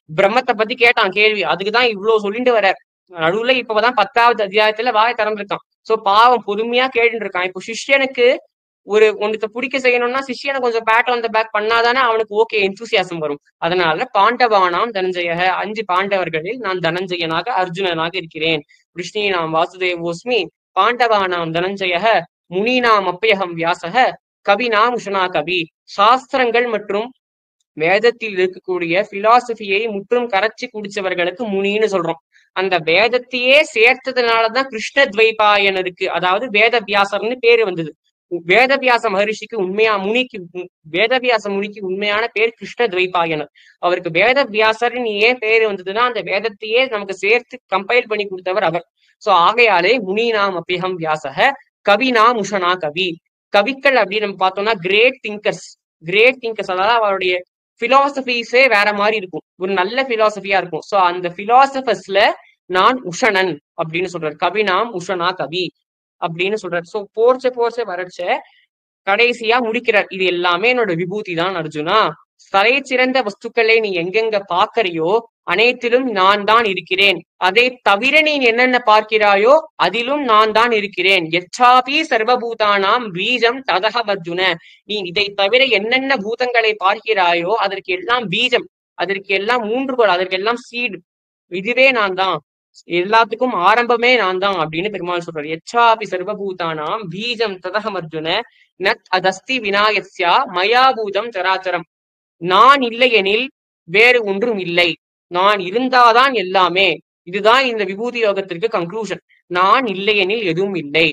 பிரம்மத்தை பத்தி கேட்டான் கேள்வி, அதுக்குதான் இவ்வளவு சொல்லிட்டு வர்றார். நடுவுல இப்பதான் 10வது அத்தியாயத்துல வாயை திறந்திருக்கான். சோ பாவம் பொறுமையா கேட்டுட்டு இருக்கான். இப்போ சிஷ்யனுக்கு ஒன்னுத்த பிடிக்க செய்யணும்னா சிஷியனை கொஞ்சம் பேட் ஆன் த பேக் பண்ணாதானே அவனுக்கு ஓகே எந்தூசியாசம் வரும். அதனால பாண்டவானாம் தனஞ்சய 5 பாண்டவர்களில் நான் தனஞ்சயனாக அர்ஜுனனாக இருக்கிறேன். விஷ்ணினாம் வாசுதேவோஸ்மி பாண்டவானாம் தனஞ்சய முனினாம் அப்பயகம் வியாசக கவினாம் உஷனா கவி. சாஸ்திரங்கள் மற்றும் வேதத்தில் இருக்கக்கூடிய பிலாசபியை முற்றும் கரைச்சி குடிச்சவர்களுக்கு முனின்னு சொல்றோம். அந்த வேதத்தையே சேர்த்ததுனாலதான் கிருஷ்ண துவைபாயனருக்கு, அதாவது வேத வியாசர்னு பேரு வந்தது. வேதவியாச மகரிஷிக்கு வேதவியாச முனிக்கு உண்மையான பேர் கிருஷ்ண துவைபாயனர். அவருக்கு வேத வியாசர்னு ஏன் பேரு வந்ததுன்னா அந்த வேதத்தையே நமக்கு சேர்த்து கம்பைல் பண்ணி கொடுத்தவர் அவர். சோ ஆகையாலே முனிநாம் அப்பியம் வியாசக கவிநாம் உஷனா கவி. கவிக்கள் அப்படின்னு நம்ம பார்த்தோம்னா கிரேட் திங்கர்ஸ், அதாவது அவருடைய பிலாசபிஸே வேற மாதிரி இருக்கும், ஒரு நல்ல பிலாசபியா இருக்கும். சோ அந்த பிலாசபர்ஸ்ல நான் உஷணன் அப்படின்னு சொல்றாரு. கவினாம் உஷனா கவி அப்படின்னு சொல்றாரு. சோ போர்ச்ச வறட்ச கடைசியா முடிக்கிறார். இது எல்லாமே என்னோட விபூதி தான் அர்ஜுனா. தலை சிறந்த வஸ்துக்களை நீ எங்கெங்க பாக்கறியோ அனைத்திலும் நான் தான் இருக்கிறேன். அதை தவிர நீ என்னென்ன பார்க்கிறாயோ அதிலும் நான் தான் இருக்கிறேன். எச்சாபி சர்வபூதானாம் பீஜம் ததக அர்ஜுன. நீ இதை தவிர என்னென்ன பூதங்களை பார்க்கிறாயோ அதற்கு எல்லாம் பீஜம், அதற்கு எல்லாம் ஊன்றுகோல், அதற்கு எல்லாம் சீடு, இதுவே நான் தான், எல்லாத்துக்கும் ஆரம்பமே நான் தான் அப்படின்னு பெருமாள் சொல்றாரு. எச்சாபி சர்வபூதானாம் பீஜம் ததகம் அர்ஜுன நத் அதஸ்தி விநாயக்யா மயாபூதம் சராச்சரம். நான் இல்லையெனில் வேறு ஒன்றும் இல்லை, நான் இருந்தாதான் எல்லாமே. இதுதான் இந்த விபூதி யோகத்திற்கு கன்க்ளூஷன். நான் இல்லையெனில் எதுவும் இல்லை,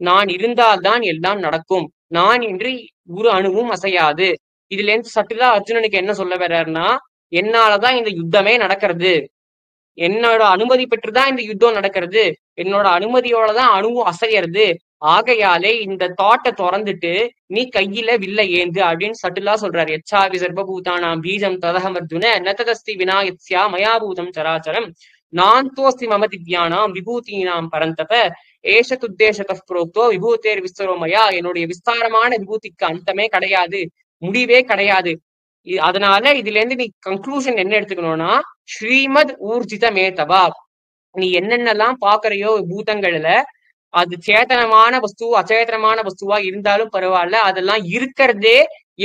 நான் இருந்தால்தான் எல்லாம் நடக்கும், நான் என்று ஒரு அணுவும் அசையாது. இதுல இருந்து சட்டுலா அர்ஜுனனுக்கு என்ன சொல்ல வர்றாருன்னா, என்னாலதான் இந்த யுத்தமே நடக்கிறது, என்னோட அனுமதி பெற்றுதான் இந்த யுத்தம் நடக்கிறது, என்னோட அனுமதியோடதான் அணுவும் அசையறது. ஆகையாலே இந்த தாட்டை திறந்துட்டு நீ கையில வில்ல ஏந்து அப்படின்னு சட்டுலா சொல்றாரு. எச்சாவி சர்வபூதானாம் பீஜம் ததகம் அர்ஜுன நததஸ்தி விநாயக்யா மயாபூதம் சராச்சரம் நான் தோஸ்தி மம திவ்யானாம் விபூதினாம் பரந்தப ஏஷ துத்தேஷத புரோக்தோ விபூதேர் விஸ்வரோமயா. என்னுடைய விஸ்தாரமான விபூதிக்கு அந்தமே கிடையாது, முடிவே கிடையாது. அதனால இதுல இருந்து நீ கன்க்ளூஷன் என்ன எடுத்துக்கணும்னா, ஸ்ரீமத் ஊர்ஜித மேதவா. நீ என்னென்னலாம் பாக்குறையோ பூதங்கள்ல, அது சேத்தனமான வஸ்து அச்சேதனமான வஸ்துவா இருந்தாலும் பரவாயில்ல, அதெல்லாம் இருக்கிறதே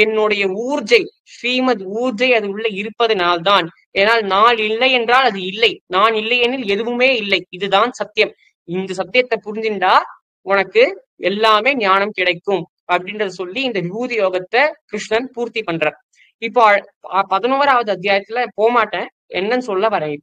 என்னுடைய ஊர்ஜை, ஸ்ரீமத் ஊர்ஜை அது உள்ள இருப்பதனால்தான். ஏனால் நான் இல்லை என்றால் அது இல்லை, நான் இல்லை எனில் எதுவுமே இல்லை, இதுதான் சத்தியம். இந்த சத்தியத்தை புரிஞ்சின்றா உனக்கு எல்லாமே ஞானம் கிடைக்கும் அப்படின்றத சொல்லி இந்த விபூதி யோகத்தை கிருஷ்ணன் பூர்த்தி பண்றார். இப்போ 11வது அத்தியாயத்துல போமாட்டேன், என்னன்னு சொல்ல வரேன்.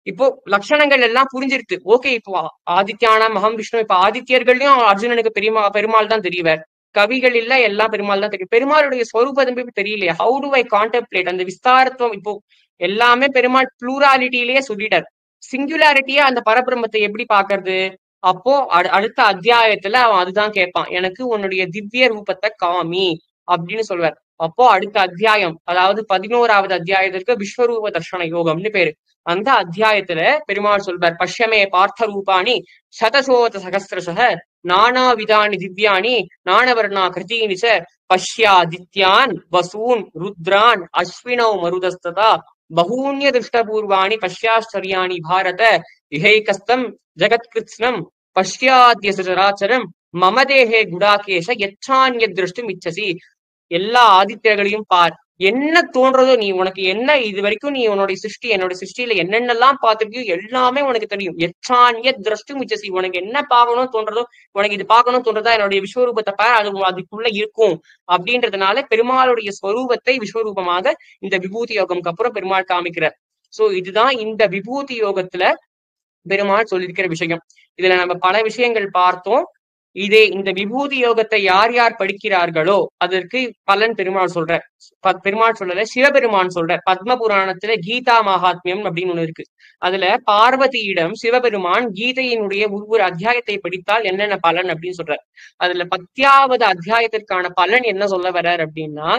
இப்போ லட்சணங்கள் எல்லாம் புரிஞ்சிருக்கு. ஓகே, இப்போ ஆதித்யானா மகம் விஷ்ணு, இப்ப ஆதித்யர்கள்லயும் அர்ஜுனனுக்கு பெருமாள் தான் தெரியவர், கவிகள் இல்ல எல்லாம் பெருமாள் தான் தெரியும். பெருமாளுடைய ஸ்வரூபம் தெரியலையே, ஹவு டு ஐ கான்டெம்ப்ளேட் அந்த விஸ்தாரத்துவம். இப்போ எல்லாமே பெருமாள் ப்ளூராலிட்டியிலேயே சொல்லிட்டார், சிங்குலாரிட்டியா அந்த பரபிரம்மத்தை எப்படி பாக்குறது? அப்போ அடுத்த அத்தியாயத்துல அவன் அதுதான் கேட்பான், எனக்கு உன்னுடைய திவ்ய ரூபத்தை காமி அப்படின்னு சொல்வார். அப்போ அடுத்த அத்தியாயம், அதாவது 11வது அத்தியாயத்திற்கு விஸ்வரூப தர்ஷன யோகம்னு பேரு. அந்த அத்தியாயத்துல பெருமாள் சொல்வார், பஷ்யமே பார்த்த ரூபாணி சதசோத சகஸ்திரசக நானாவிதானி திவ்யானி நானவர்ணா கிருதீனி ச பஷ்யாதித்யான் வசூன் ருத்ரான் அஸ்வினோ மருதஸ்ததா பகூன்ய திருஷ்டபூர்வாணி பஷ்யாச்சரியாணி பாரத இஹைகஸ்தம் ஜகத்கிருத்ஸ்னம் பஷ்யாத்ய சராச்சரம் மமதேஹே குடாகேஷ எச்சான்ய திருஷ்டும் இச்சசி. எல்லா ஆதித்யர்களையும் பார், என்ன தோன்றதோ நீ, உனக்கு என்ன இது வரைக்கும் நீ உன்னுடைய சிருஷ்டி என்னோட சிருஷ்டியில என்னென்னலாம் பார்த்திருக்கியோ எல்லாமே உனக்கு தெரியும். எச்சான்ய திருஷ்டும் இச்சசி, உனக்கு என்ன பார்க்கணும் தோன்றதோ, உனக்கு இது பார்க்கணும் தோன்றதா என்னுடைய விஸ்வரூபத்தை பார், அதுக்குள்ள இருக்கும் அப்படின்றதுனால பெருமாளுடைய ஸ்வரூபத்தை விஸ்வரூபமாக இந்த விபூதி யோகம்க்கு அப்புறம் பெருமாள் காமிக்கிறார். சோ இதுதான் இந்த விபூதி யோகத்துல பெருமாள் சொல்லியிருக்கிற விஷயம். இதுல நம்ம பல விஷயங்கள் பார்த்தோம். இதே இந்த விபூதி யோகத்தை யார் யார் படிக்கிறார்களோ அதற்கு பலன் பெருமாள் சொல்ற. பெருமாள் சொல்லல, சிவபெருமான் சொல்ற. பத்ம புராணத்துல கீதா மகாத்மியம் அப்படின்னு ஒண்ணு இருக்கு. அதுல பார்வதியிடம் சிவபெருமான் கீதையினுடைய ஒவ்வொரு அத்தியாயத்தை படித்தால் என்னென்ன பலன் அப்படின்னு சொல்றார். அதுல 10வது அத்தியாயத்திற்கான பலன் என்ன சொல்ல வர்றார் அப்படின்னா,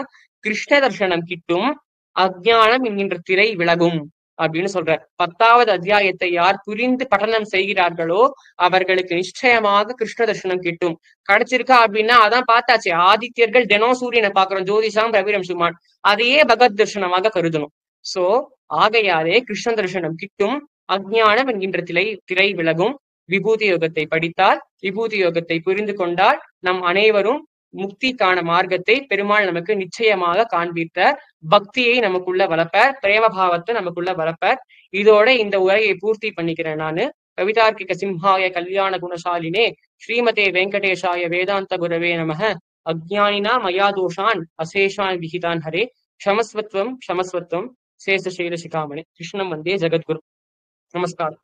கிருஷ்ண தர்சனம் கிட்டும், அஜ்ஞானம் என்கின்ற திரை விலகும் அப்படின்னு சொல்றார். 10வது அத்தியாயத்தை யார் புரிந்து பఠனம் செய்கிறார்களோ அவர்களுக்கு நிச்சயமாக கிருஷ்ண தர்சனம் கிட்டும். கிடைச்சிருக்கா அப்படின்னா அதான் பார்த்தாச்சு, ஆதித்யர்கள் தினம் சூரியனை பாக்குறோம், ஜோதிஷாம் ரவிரம் சுமான், அதையே பகவத் தர்சனமாக கருதணும். சோ ஆகையாலே கிருஷ்ண தர்சனம் கிட்டும், அஜ்ஞானம் என்கின்ற திரை விலகும். விபூதி யோகத்தை படித்தால், விபூதி யோகத்தை புரிந்து கொண்டால் நம் அனைவரும் முக்திக்கான மார்க்கத்தை பெருமாள் நமக்கு நிச்சயமாக காண்பித்த பக்தியை நமக்குள்ள வளர்ப்பார், பிரேமபாவத்தை நமக்குள்ள வளர்ப்பார். இதோட இந்த உரையை பூர்த்தி பண்ணிக்கிறேன் நானு. கவிதார்க்கிக சிம்ஹாய கல்யாண குணசாலினே ஸ்ரீமதே வெங்கடேஷாய வேதாந்த குரவே நமக. அஜ்ஞானினா மயா தோஷான் அசேஷான் விஹிதான் ஹரே க்ஷமஸ்வத்வம் க்ஷமஸ்வத்வம் சேஷசீல சிகாமணி. கிருஷ்ணம் வந்தே ஜெகத்குரு. நமஸ்காரம்.